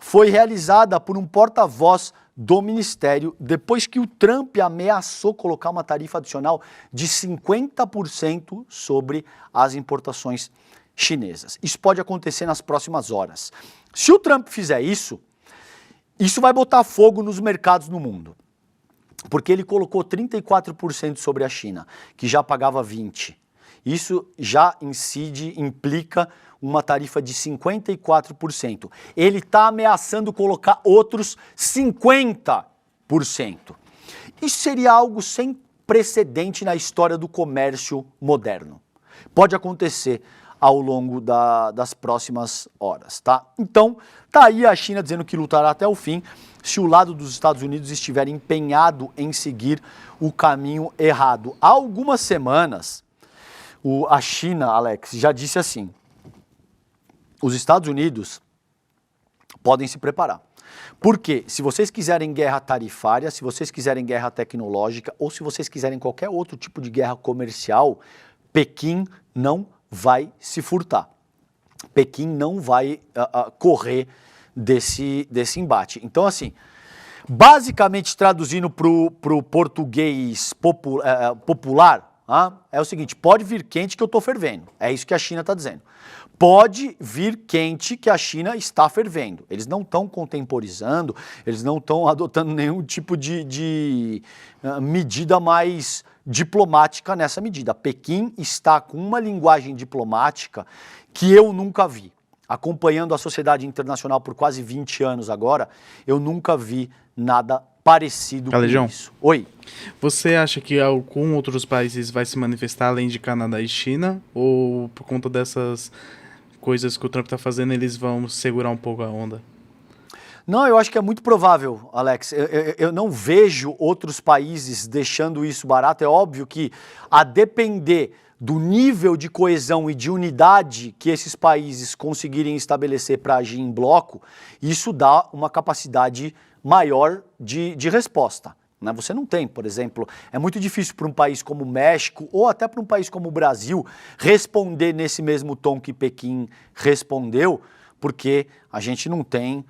foi realizada por um porta-voz do Ministério depois que o Trump ameaçou colocar uma tarifa adicional de 50% sobre as importações chinesas. Isso pode acontecer nas próximas horas. Se o Trump fizer isso, isso vai botar fogo nos mercados no mundo, porque ele colocou 34% sobre a China, que já pagava 20%. Isso já implica uma tarifa de 54%. Ele está ameaçando colocar outros 50%. Isso seria algo sem precedente na história do comércio moderno. Pode acontecer ao longo das próximas horas, tá? Então, tá aí a China dizendo que lutará até o fim se o lado dos Estados Unidos estiver empenhado em seguir o caminho errado. Há algumas semanas, a China, Alex, já disse assim: os Estados Unidos podem se preparar. Porque se vocês quiserem guerra tarifária, se vocês quiserem guerra tecnológica ou se vocês quiserem qualquer outro tipo de guerra comercial, Pequim não vai se furtar. Pequim não vai correr desse embate. Então, assim, basicamente traduzindo para o português popular, é o seguinte: pode vir quente que eu estou fervendo. É isso que a China está dizendo. Pode vir quente que a China está fervendo. Eles não estão contemporizando, eles não estão adotando nenhum tipo de medida mais diplomática nessa medida. Pequim está com uma linguagem diplomática que eu nunca vi. Acompanhando a sociedade internacional por quase 20 anos agora, eu nunca vi nada parecido com isso. Oi. Você acha que algum outros países vai se manifestar além de Canadá e China? Ou por conta dessas coisas que o Trump está fazendo, eles vão segurar um pouco a onda? Não, eu acho que é muito provável, Alex. Eu não vejo outros países deixando isso barato. É óbvio que, a depender do nível de coesão e de unidade que esses países conseguirem estabelecer para agir em bloco, isso dá uma capacidade maior de resposta. Né? Você não tem, por exemplo, é muito difícil para um país como o México ou até para um país como o Brasil responder nesse mesmo tom que Pequim respondeu, porque a gente não tem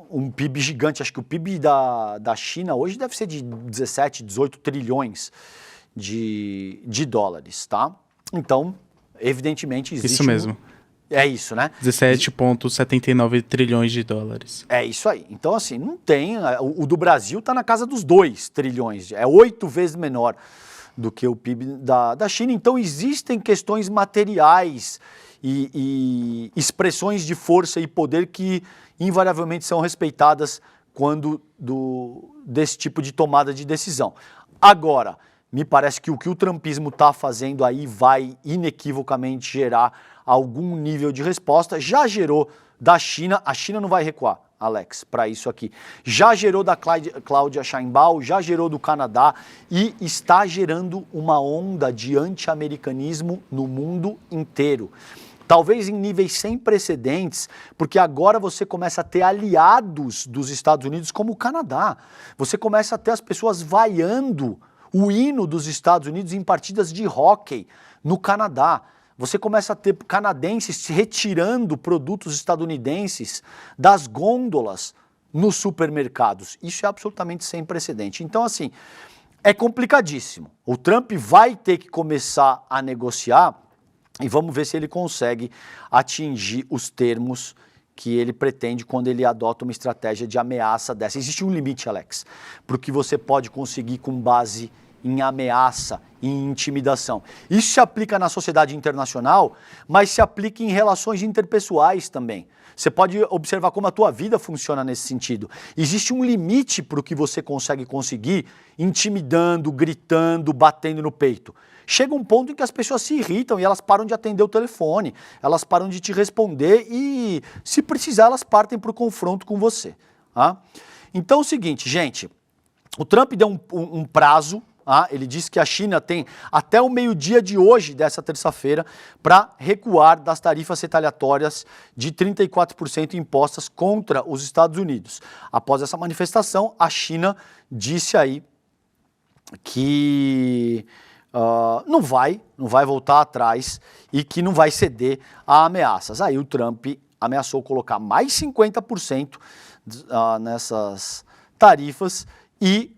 um PIB gigante. Acho que o PIB da China hoje deve ser de 17, 18 trilhões de dólares, tá? Então, evidentemente existe... Isso mesmo. É isso, né? 17,79 trilhões de dólares. É isso aí. Então, assim, não tem... O do Brasil está na casa dos 2 trilhões. É 8 vezes menor do que o PIB da China. Então, existem questões materiais e expressões de força e poder que invariavelmente são respeitadas quando desse tipo de tomada de decisão. Agora, me parece que o trumpismo está fazendo aí vai inequivocamente gerar algum nível de resposta. Já gerou da China, a China não vai recuar, Alex, para isso aqui. Já gerou da Cláudia Sheinbaum, já gerou do Canadá e está gerando uma onda de anti-americanismo no mundo inteiro. Talvez em níveis sem precedentes, porque agora você começa a ter aliados dos Estados Unidos como o Canadá. Você começa a ter as pessoas vaiando o hino dos Estados Unidos em partidas de hóquei no Canadá. Você começa a ter canadenses retirando produtos estadunidenses das gôndolas nos supermercados. Isso é absolutamente sem precedente. Então, assim, é complicadíssimo. O Trump vai ter que começar a negociar e vamos ver se ele consegue atingir os termos que ele pretende quando ele adota uma estratégia de ameaça dessa. Existe um limite, Alex, para o que você pode conseguir com base em ameaça, em intimidação. Isso se aplica na sociedade internacional, mas se aplica em relações interpessoais também. Você pode observar como a tua vida funciona nesse sentido. Existe um limite para o que você consegue conseguir intimidando, gritando, batendo no peito. Chega um ponto em que as pessoas se irritam e elas param de atender o telefone, elas param de te responder e, se precisar, elas partem para o confronto com você. Tá? Então é o seguinte, gente, o Trump deu um prazo. Ele disse que a China tem até o meio-dia de hoje, dessa terça-feira, para recuar das tarifas retaliatórias de 34% impostas contra os Estados Unidos. Após essa manifestação, a China disse aí que não vai voltar atrás e que não vai ceder a ameaças. Aí o Trump ameaçou colocar mais 50% nessas tarifas e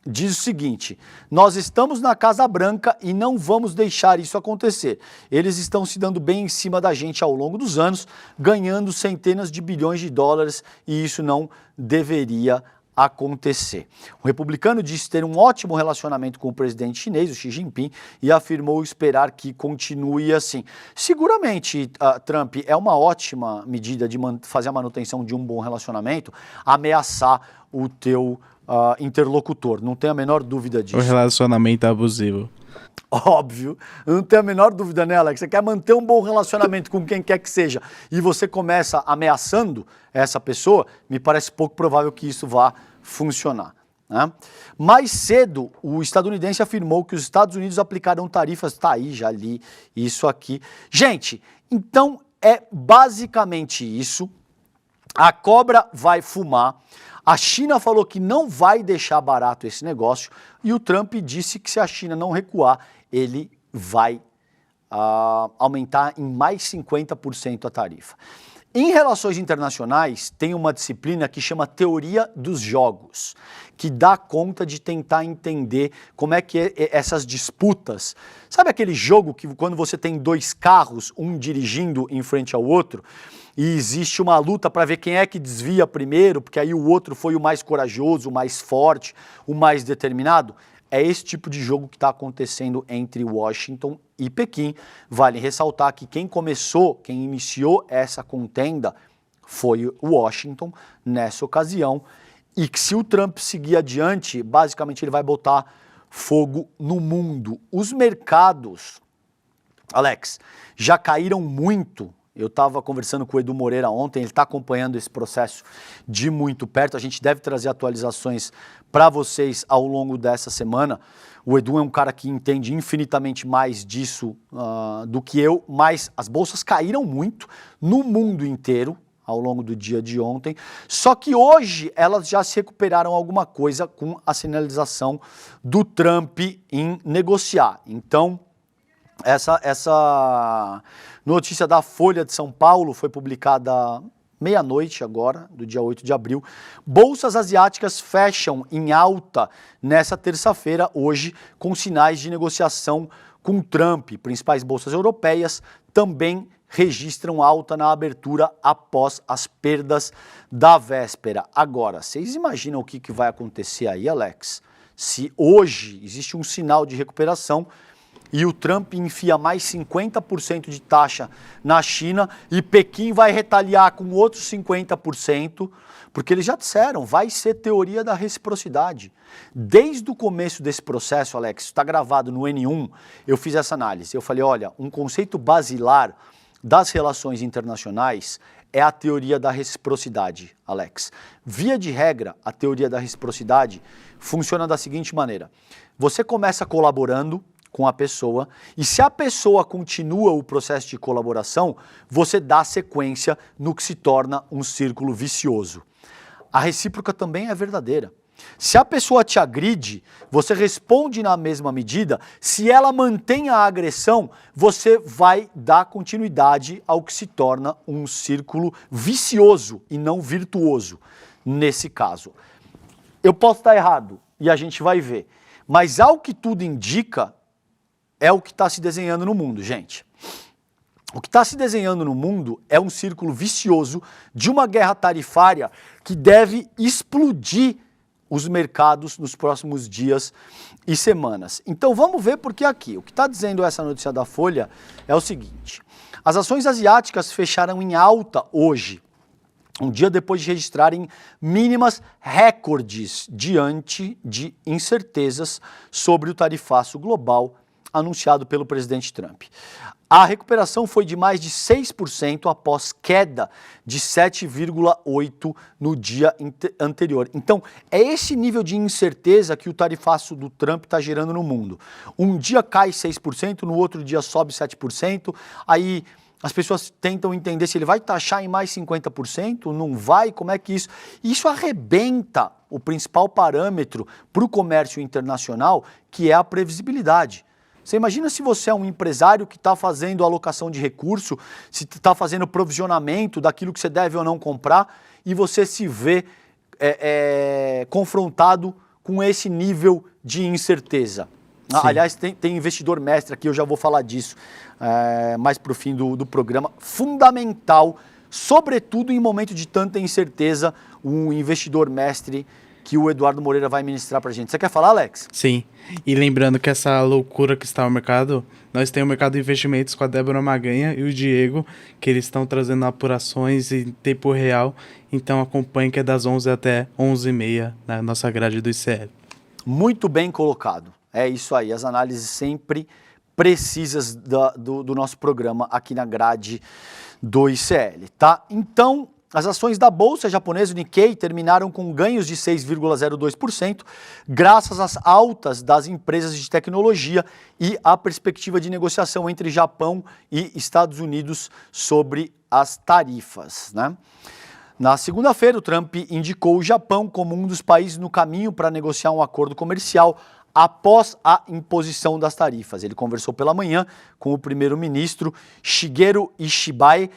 diz o seguinte: nós estamos na Casa Branca e não vamos deixar isso acontecer. Eles estão se dando bem em cima da gente ao longo dos anos, ganhando centenas de bilhões de dólares e isso não deveria acontecer. O republicano disse ter um ótimo relacionamento com o presidente chinês, o Xi Jinping, e afirmou esperar que continue assim. Seguramente, Trump, é uma ótima medida de fazer a manutenção de um bom relacionamento, ameaçar o teu interlocutor, não tenho a menor dúvida disso. O relacionamento abusivo. Óbvio, eu não tenho a menor dúvida, né, Alex? Você quer manter um bom relacionamento com quem quer que seja e você começa ameaçando essa pessoa, me parece pouco provável que isso vá funcionar. Né? Mais cedo, o estadunidense afirmou que os Estados Unidos aplicarão tarifas, tá aí, já li isso aqui. Gente, então é basicamente isso, a cobra vai fumar. A China falou que não vai deixar barato esse negócio e o Trump disse que se a China não recuar, ele vai aumentar em mais 50% a tarifa. Em relações internacionais, tem uma disciplina que chama Teoria dos Jogos, que dá conta de tentar entender como é que essas disputas... Sabe aquele jogo que quando você tem dois carros, um dirigindo em frente ao outro, e existe uma luta para ver quem é que desvia primeiro, porque aí o outro foi o mais corajoso, o mais forte, o mais determinado? É esse tipo de jogo que está acontecendo entre Washington e Pequim. Vale ressaltar que quem iniciou essa contenda foi Washington nessa ocasião e que se o Trump seguir adiante, basicamente ele vai botar fogo no mundo. Os mercados, Alex, já caíram muito. Eu estava conversando com o Edu Moreira ontem, ele está acompanhando esse processo de muito perto. A gente deve trazer atualizações para vocês ao longo dessa semana. O Edu é um cara que entende infinitamente mais disso do que eu, mas as bolsas caíram muito no mundo inteiro ao longo do dia de ontem. Só que hoje elas já se recuperaram alguma coisa com a sinalização do Trump em negociar. Então, essa notícia da Folha de São Paulo foi publicada meia-noite agora, do dia 8 de abril. Bolsas asiáticas fecham em alta nessa terça-feira, hoje, com sinais de negociação com Trump. Principais bolsas europeias também registram alta na abertura após as perdas da véspera. Agora, vocês imaginam o que vai acontecer aí, Alex? Se hoje existe um sinal de recuperação e o Trump enfia mais 50% de taxa na China e Pequim vai retaliar com outros 50%, porque eles já disseram, vai ser teoria da reciprocidade. Desde o começo desse processo, Alex, está gravado no N1, eu fiz essa análise. Eu falei, olha, um conceito basilar das relações internacionais é a teoria da reciprocidade, Alex. Via de regra, a teoria da reciprocidade funciona da seguinte maneira. Você começa colaborando com a pessoa e se a pessoa continua o processo de colaboração, você dá sequência no que se torna um círculo vicioso. A recíproca também é verdadeira. Se a pessoa te agride, você responde na mesma medida. Se ela mantém a agressão, você vai dar continuidade ao que se torna um círculo vicioso e não virtuoso, nesse caso. Eu posso estar errado e a gente vai ver, mas ao que tudo indica, é o que está se desenhando no mundo, gente. O que está se desenhando no mundo é um círculo vicioso de uma guerra tarifária que deve explodir os mercados nos próximos dias e semanas. Então vamos ver porque aqui, o que está dizendo essa notícia da Folha é o seguinte, as ações asiáticas fecharam em alta hoje, um dia depois de registrarem mínimas recordes diante de incertezas sobre o tarifaço global anunciado pelo presidente Trump. A recuperação foi de mais de 6% após queda de 7,8% no dia anterior. Então, é esse nível de incerteza que o tarifaço do Trump está gerando no mundo. Um dia cai 6%, no outro dia sobe 7%, aí as pessoas tentam entender se ele vai taxar em mais 50%, não vai, como é que isso... Isso arrebenta o principal parâmetro para o comércio internacional, que é a previsibilidade. Você imagina se você é um empresário que está fazendo alocação de recurso, se está fazendo provisionamento daquilo que você deve ou não comprar e você se vê confrontado com esse nível de incerteza. Aliás, tem investidor mestre aqui, eu já vou falar disso mais para o fim do programa. Fundamental, sobretudo em momento de tanta incerteza, um investidor mestre que o Eduardo Moreira vai ministrar para a gente. Você quer falar, Alex? Sim, e lembrando que essa loucura que está no mercado, nós temos o mercado de investimentos com a Débora Maganha e o Diego, que eles estão trazendo apurações em tempo real, então acompanhe que é das 11 até 11h30 na nossa grade do ICL. Muito bem colocado, é isso aí, as análises sempre precisas do nosso programa aqui na grade do ICL, tá? Então, as ações da bolsa japonesa, o Nikkei, terminaram com ganhos de 6,02%, graças às altas das empresas de tecnologia e à perspectiva de negociação entre Japão e Estados Unidos sobre as tarifas, né? Na segunda-feira, o Trump indicou o Japão como um dos países no caminho para negociar um acordo comercial após a imposição das tarifas. Ele conversou pela manhã com o primeiro-ministro Shigeru Ishibai,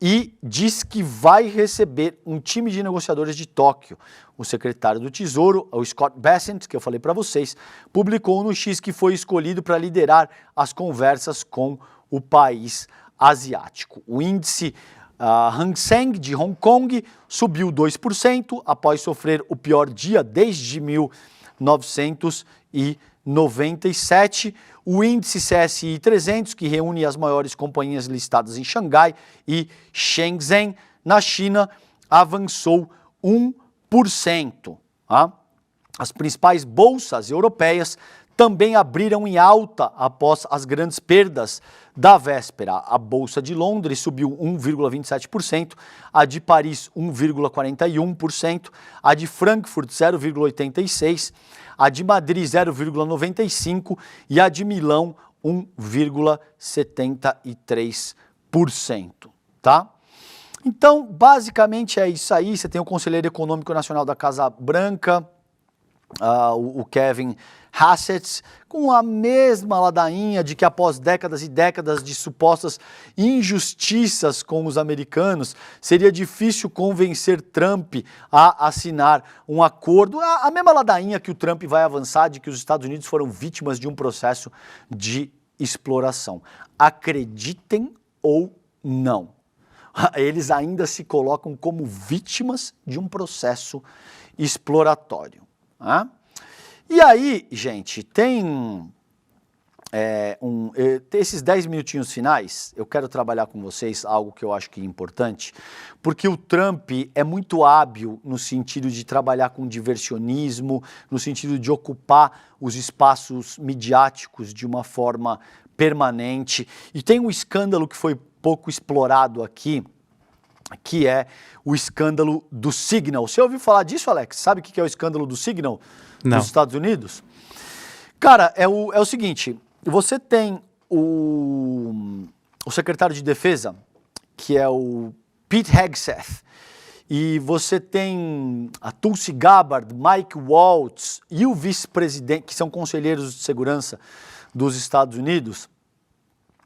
e diz que vai receber um time de negociadores de Tóquio. O secretário do Tesouro, o Scott Bessent, que eu falei para vocês, publicou no X que foi escolhido para liderar as conversas com o país asiático. O índice Hang Seng de Hong Kong subiu 2% após sofrer o pior dia desde 1997. O índice CSI 300, que reúne as maiores companhias listadas em Xangai e Shenzhen, na China, avançou 1%. Tá? As principais bolsas europeias também abriram em alta após as grandes perdas da véspera. A Bolsa de Londres subiu 1,27%, a de Paris 1,41%, a de Frankfurt 0,86%, a de Madrid 0,95% e a de Milão 1,73%, tá? Então, basicamente é isso aí. Você tem o Conselheiro Econômico Nacional da Casa Branca, o Kevin Hassett, com a mesma ladainha de que após décadas e décadas de supostas injustiças com os americanos, seria difícil convencer Trump a assinar um acordo. A mesma ladainha que o Trump vai avançar de que os Estados Unidos foram vítimas de um processo de exploração. Acreditem ou não, eles ainda se colocam como vítimas de um processo exploratório. E aí, gente, tem esses 10 minutinhos finais, eu quero trabalhar com vocês algo que eu acho que é importante, porque o Trump é muito hábil no sentido de trabalhar com diversionismo, no sentido de ocupar os espaços midiáticos de uma forma permanente. E tem um escândalo que foi pouco explorado aqui, que é o escândalo do Signal. Você ouviu falar disso, Alex? Sabe o que é o escândalo do Signal nos Estados Unidos? Cara, é o seguinte, você tem o secretário de Defesa, que é o Pete Hegseth, e você tem a Tulsi Gabbard, Mike Waltz e o vice-presidente, que são conselheiros de segurança dos Estados Unidos.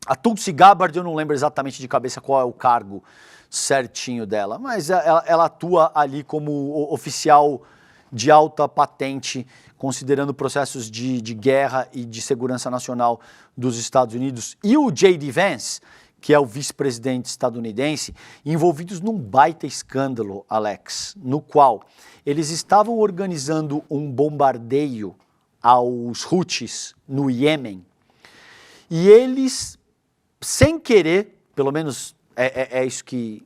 A Tulsi Gabbard, eu não lembro exatamente de cabeça qual é o cargo certinho dela, mas ela atua ali como oficial de alta patente, considerando processos de guerra e de segurança nacional dos Estados Unidos. E o J.D. Vance, que é o vice-presidente estadunidense, envolvidos num baita escândalo, Alex, no qual eles estavam organizando um bombardeio aos Houthis no Iêmen, e eles, sem querer, pelo menos é isso que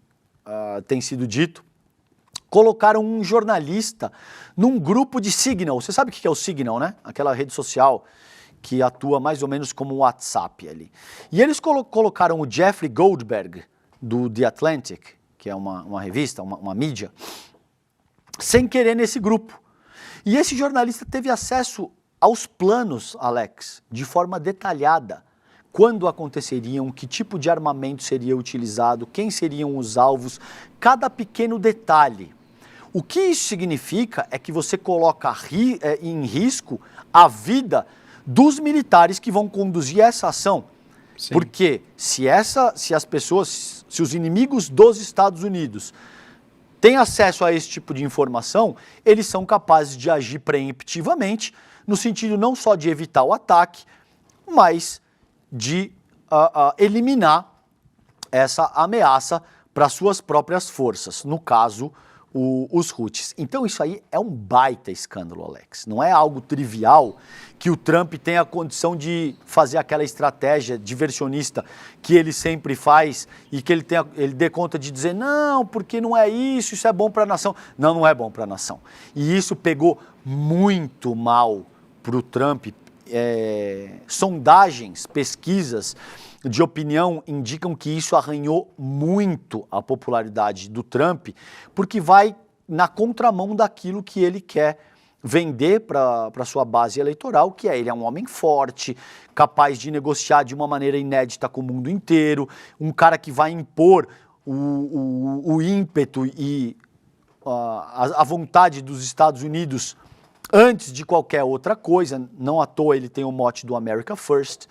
tem sido dito, colocaram um jornalista num grupo de Signal. Você sabe o que é o Signal, né? Aquela rede social que atua mais ou menos como um WhatsApp ali. E eles colocaram o Jeffrey Goldberg, do The Atlantic, que é uma revista, uma mídia, sem querer nesse grupo. E esse jornalista teve acesso aos planos, Alex, de forma detalhada. Quando aconteceriam, que tipo de armamento seria utilizado, quem seriam os alvos, cada pequeno detalhe. O que isso significa é que você coloca em risco a vida dos militares que vão conduzir essa ação. Sim. Porque se as pessoas, se os inimigos dos Estados Unidos têm acesso a esse tipo de informação, eles são capazes de agir preemptivamente, no sentido não só de evitar o ataque, mas de eliminar essa ameaça para suas próprias forças, no caso, os Houthis. Então isso aí é um baita escândalo, Alex. Não é algo trivial que o Trump tenha a condição de fazer aquela estratégia diversionista que ele sempre faz e que ele dê conta de dizer, não, porque não é isso, isso é bom para a nação. Não, não é bom para a nação. E isso pegou muito mal para o Trump. Sondagens, pesquisas de opinião indicam que isso arranhou muito a popularidade do Trump, porque vai na contramão daquilo que ele quer vender para a sua base eleitoral, que ele é um homem forte, capaz de negociar de uma maneira inédita com o mundo inteiro, um cara que vai impor o ímpeto e a vontade dos Estados Unidos antes de qualquer outra coisa. Não à toa ele tem o mote do America First,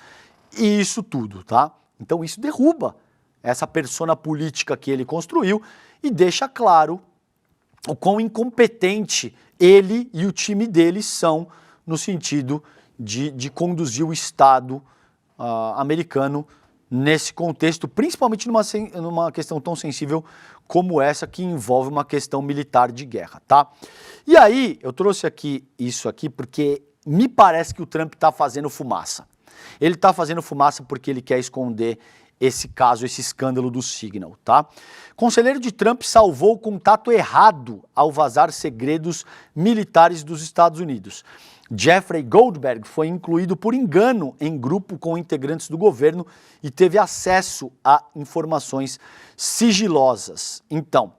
e isso tudo, tá? Então isso derruba essa persona política que ele construiu e deixa claro o quão incompetente ele e o time dele são no sentido de conduzir o Estado americano nesse contexto, principalmente numa questão tão sensível como essa, que envolve uma questão militar de guerra, tá? E aí, eu trouxe isso aqui porque me parece que o Trump está fazendo fumaça. Ele está fazendo fumaça porque ele quer esconder esse caso, esse escândalo do Signal, tá? Conselheiro de Trump salvou o contato errado ao vazar segredos militares dos Estados Unidos. Jeffrey Goldberg foi incluído por engano em grupo com integrantes do governo e teve acesso a informações sigilosas. Então,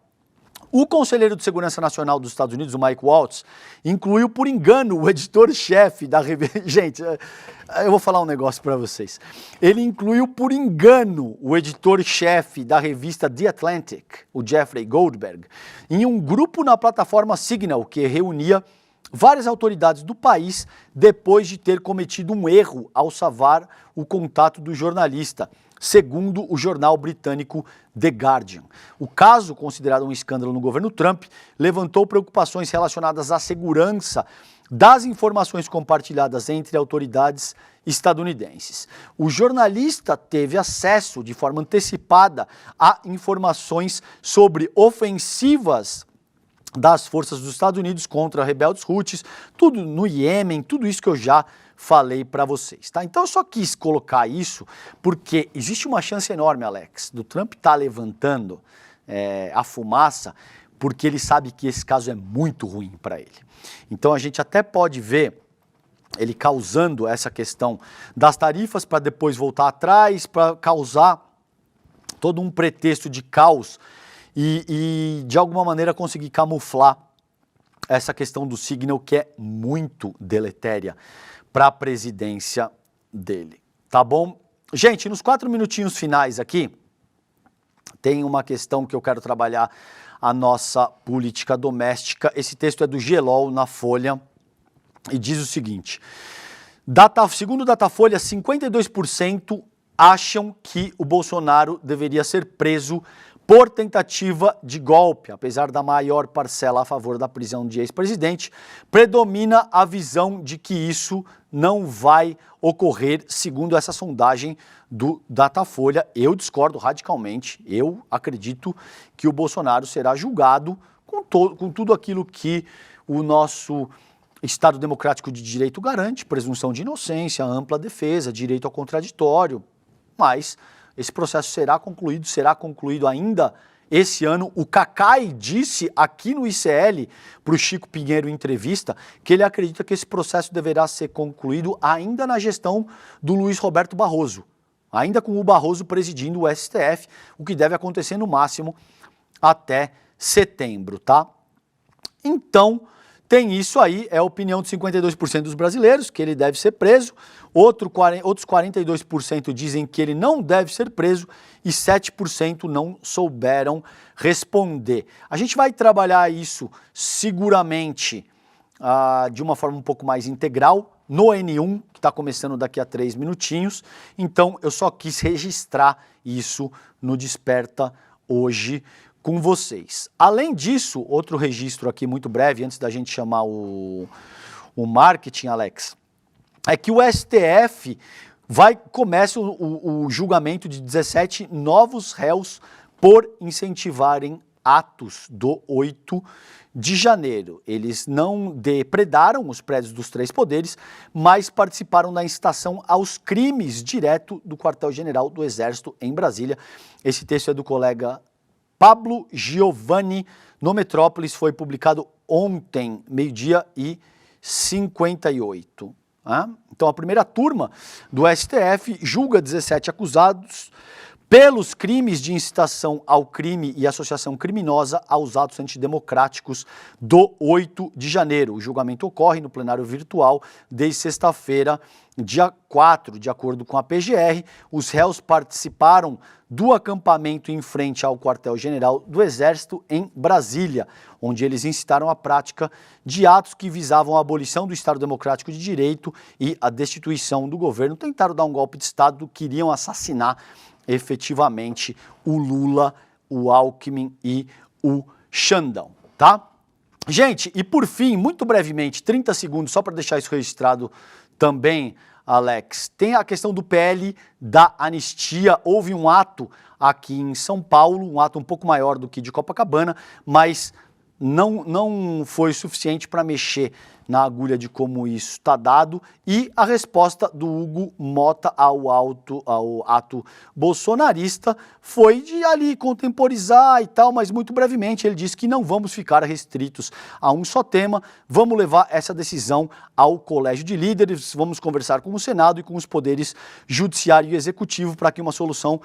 o conselheiro de Segurança Nacional dos Estados Unidos, o Mike Waltz, incluiu por engano o editor-chefe da revista... Gente, eu vou falar um negócio para vocês. Ele incluiu por engano o editor-chefe da revista The Atlantic, o Jeffrey Goldberg, em um grupo na plataforma Signal, que reunia várias autoridades do país depois de ter cometido um erro ao salvar o contato do jornalista, segundo o jornal britânico The Guardian. O caso, considerado um escândalo no governo Trump, levantou preocupações relacionadas à segurança das informações compartilhadas entre autoridades estadunidenses. O jornalista teve acesso de forma antecipada a informações sobre ofensivas das forças dos Estados Unidos contra rebeldes Houthis, tudo no Iêmen, tudo isso que eu já falei para vocês, tá? Então eu só quis colocar isso porque existe uma chance enorme, Alex, do Trump estar levantando a fumaça porque ele sabe que esse caso é muito ruim para ele. Então a gente até pode ver ele causando essa questão das tarifas para depois voltar atrás, para causar todo um pretexto de caos e de alguma maneira conseguir camuflar essa questão do Signal que é muito deletéria para a presidência dele, tá bom? Gente, nos 4 minutinhos finais aqui, tem uma questão que eu quero trabalhar a nossa política doméstica. Esse texto é do GELOL na Folha e diz o seguinte, segundo o Datafolha, 52% acham que o Bolsonaro deveria ser preso por tentativa de golpe. Apesar da maior parcela a favor da prisão de ex-presidente, predomina a visão de que isso não vai ocorrer, segundo essa sondagem do Datafolha. Eu discordo radicalmente, eu acredito que o Bolsonaro será julgado com tudo aquilo que o nosso Estado Democrático de Direito garante, presunção de inocência, ampla defesa, direito ao contraditório, mas esse processo será concluído ainda esse ano. O Cacai disse aqui no ICL para o Chico Pinheiro em entrevista que ele acredita que esse processo deverá ser concluído ainda na gestão do Luiz Roberto Barroso, ainda com o Barroso presidindo o STF, o que deve acontecer no máximo até setembro, tá? Então, tem isso aí, é a opinião de 52% dos brasileiros, que ele deve ser preso, outros 42% dizem que ele não deve ser preso e 7% não souberam responder. A gente vai trabalhar isso seguramente de uma forma um pouco mais integral no N1, que está começando daqui a 3 minutinhos, então eu só quis registrar isso no Desperta hoje com vocês. Além disso, outro registro aqui muito breve, antes da gente chamar o marketing, Alex, é que o STF começa o julgamento de 17 novos réus por incentivarem atos do 8 de janeiro. Eles não depredaram os prédios dos 3 poderes, mas participaram da incitação aos crimes direto do quartel-general do Exército em Brasília. Esse texto é do colega Pablo Giovanni, no Metrópolis, foi publicado ontem, 12h58. Então, a primeira turma do STF julga 17 acusados pelos crimes de incitação ao crime e associação criminosa aos atos antidemocráticos do 8 de janeiro. O julgamento ocorre no plenário virtual desde sexta-feira, dia 4, de acordo com a PGR. Os réus participaram do acampamento em frente ao quartel-general do Exército em Brasília, onde eles incitaram a prática de atos que visavam a abolição do Estado Democrático de Direito e a destituição do governo. Tentaram dar um golpe de Estado, queriam assassinar efetivamente o Lula, o Alckmin e o Xandão, tá? Gente, e por fim, muito brevemente, 30 segundos, só para deixar isso registrado também, Alex, tem a questão do PL da anistia. Houve um ato aqui em São Paulo, um ato um pouco maior do que de Copacabana, mas não foi suficiente para mexer na agulha de como isso está dado, e a resposta do Hugo Mota ao ato bolsonarista foi de ali contemporizar e tal, mas muito brevemente ele disse que não vamos ficar restritos a um só tema, vamos levar essa decisão ao Colégio de Líderes, vamos conversar com o Senado e com os poderes judiciário e executivo para que uma solução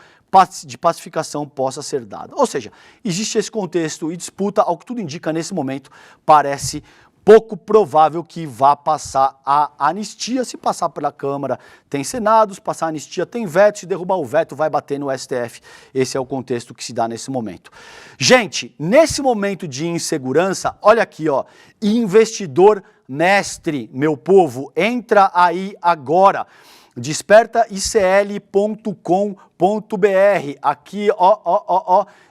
de pacificação possa ser dada. Ou seja, existe esse contexto e disputa, ao que tudo indica nesse momento, parece pouco provável que vá passar a anistia. Se passar pela Câmara, tem Senado, se passar a anistia, tem veto, se derrubar o veto, vai bater no STF. Esse é o contexto que se dá nesse momento. Gente, nesse momento de insegurança, olha aqui, ó, investidor mestre, meu povo, entra aí agora. despertaicl.com.br, aqui,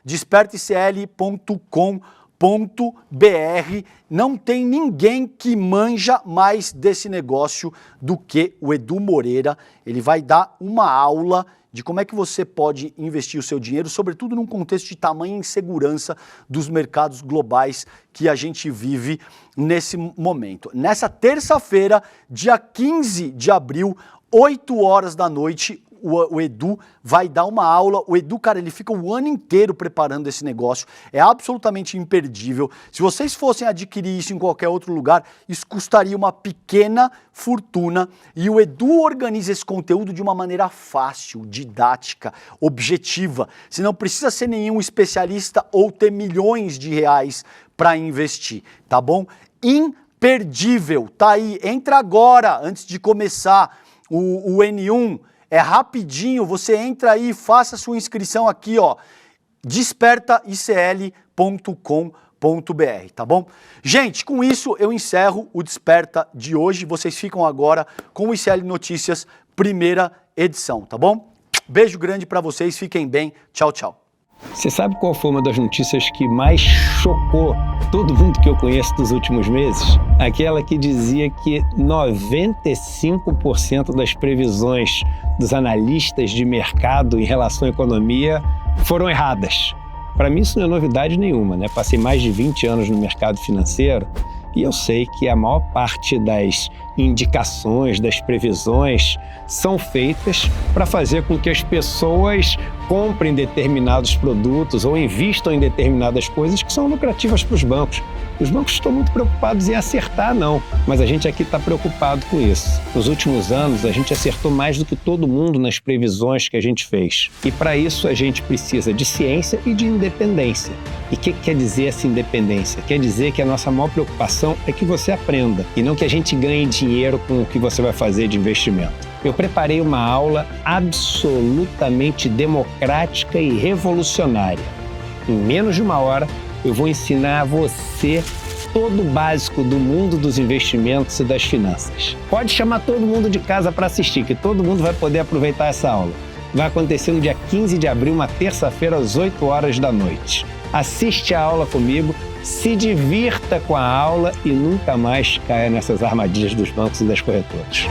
despertaicl.com.br. Não tem ninguém que manja mais desse negócio do que o Edu Moreira. Ele vai dar uma aula de como é que você pode investir o seu dinheiro, sobretudo num contexto de tamanha insegurança dos mercados globais que a gente vive nesse momento. Nessa terça-feira, dia 15 de abril, 8 horas da noite, o Edu vai dar uma aula. O Edu, cara, ele fica o ano inteiro preparando esse negócio. É absolutamente imperdível. Se vocês fossem adquirir isso em qualquer outro lugar, isso custaria uma pequena fortuna. E o Edu organiza esse conteúdo de uma maneira fácil, didática, objetiva. Você não precisa ser nenhum especialista ou ter milhões de reais para investir, tá bom? Imperdível, tá aí. Entra agora, antes de começar o N1. É rapidinho, você entra aí e faça sua inscrição aqui, ó, despertaicl.com.br, tá bom? Gente, com isso eu encerro o Desperta de hoje. Vocês ficam agora com o ICL Notícias, primeira edição, tá bom? Beijo grande pra vocês, fiquem bem, tchau, tchau. Você sabe qual foi uma das notícias que mais chocou todo mundo que eu conheço dos últimos meses? Aquela que dizia que 95% das previsões dos analistas de mercado em relação à economia foram erradas. Para mim isso não é novidade nenhuma, né? Passei mais de 20 anos no mercado financeiro e eu sei que a maior parte das indicações, das previsões, são feitas para fazer com que as pessoas comprem determinados produtos ou invistam em determinadas coisas que são lucrativas para os bancos. Os bancos estão muito preocupados em acertar, não, mas a gente aqui está preocupado com isso. Nos últimos anos, a gente acertou mais do que todo mundo nas previsões que a gente fez. E para isso, a gente precisa de ciência e de independência. E o que quer dizer essa independência? Quer dizer que a nossa maior preocupação é que você aprenda e não que a gente ganhe dinheiro com o que você vai fazer de investimento. Eu preparei uma aula absolutamente democrática e revolucionária. Em menos de uma hora, eu vou ensinar a você todo o básico do mundo dos investimentos e das finanças. Pode chamar todo mundo de casa para assistir, que todo mundo vai poder aproveitar essa aula. Vai acontecer no dia 15 de abril, uma terça-feira, às 8 horas da noite. Assiste a aula comigo, se divirta com a aula e nunca mais caia nessas armadilhas dos bancos e das corretoras.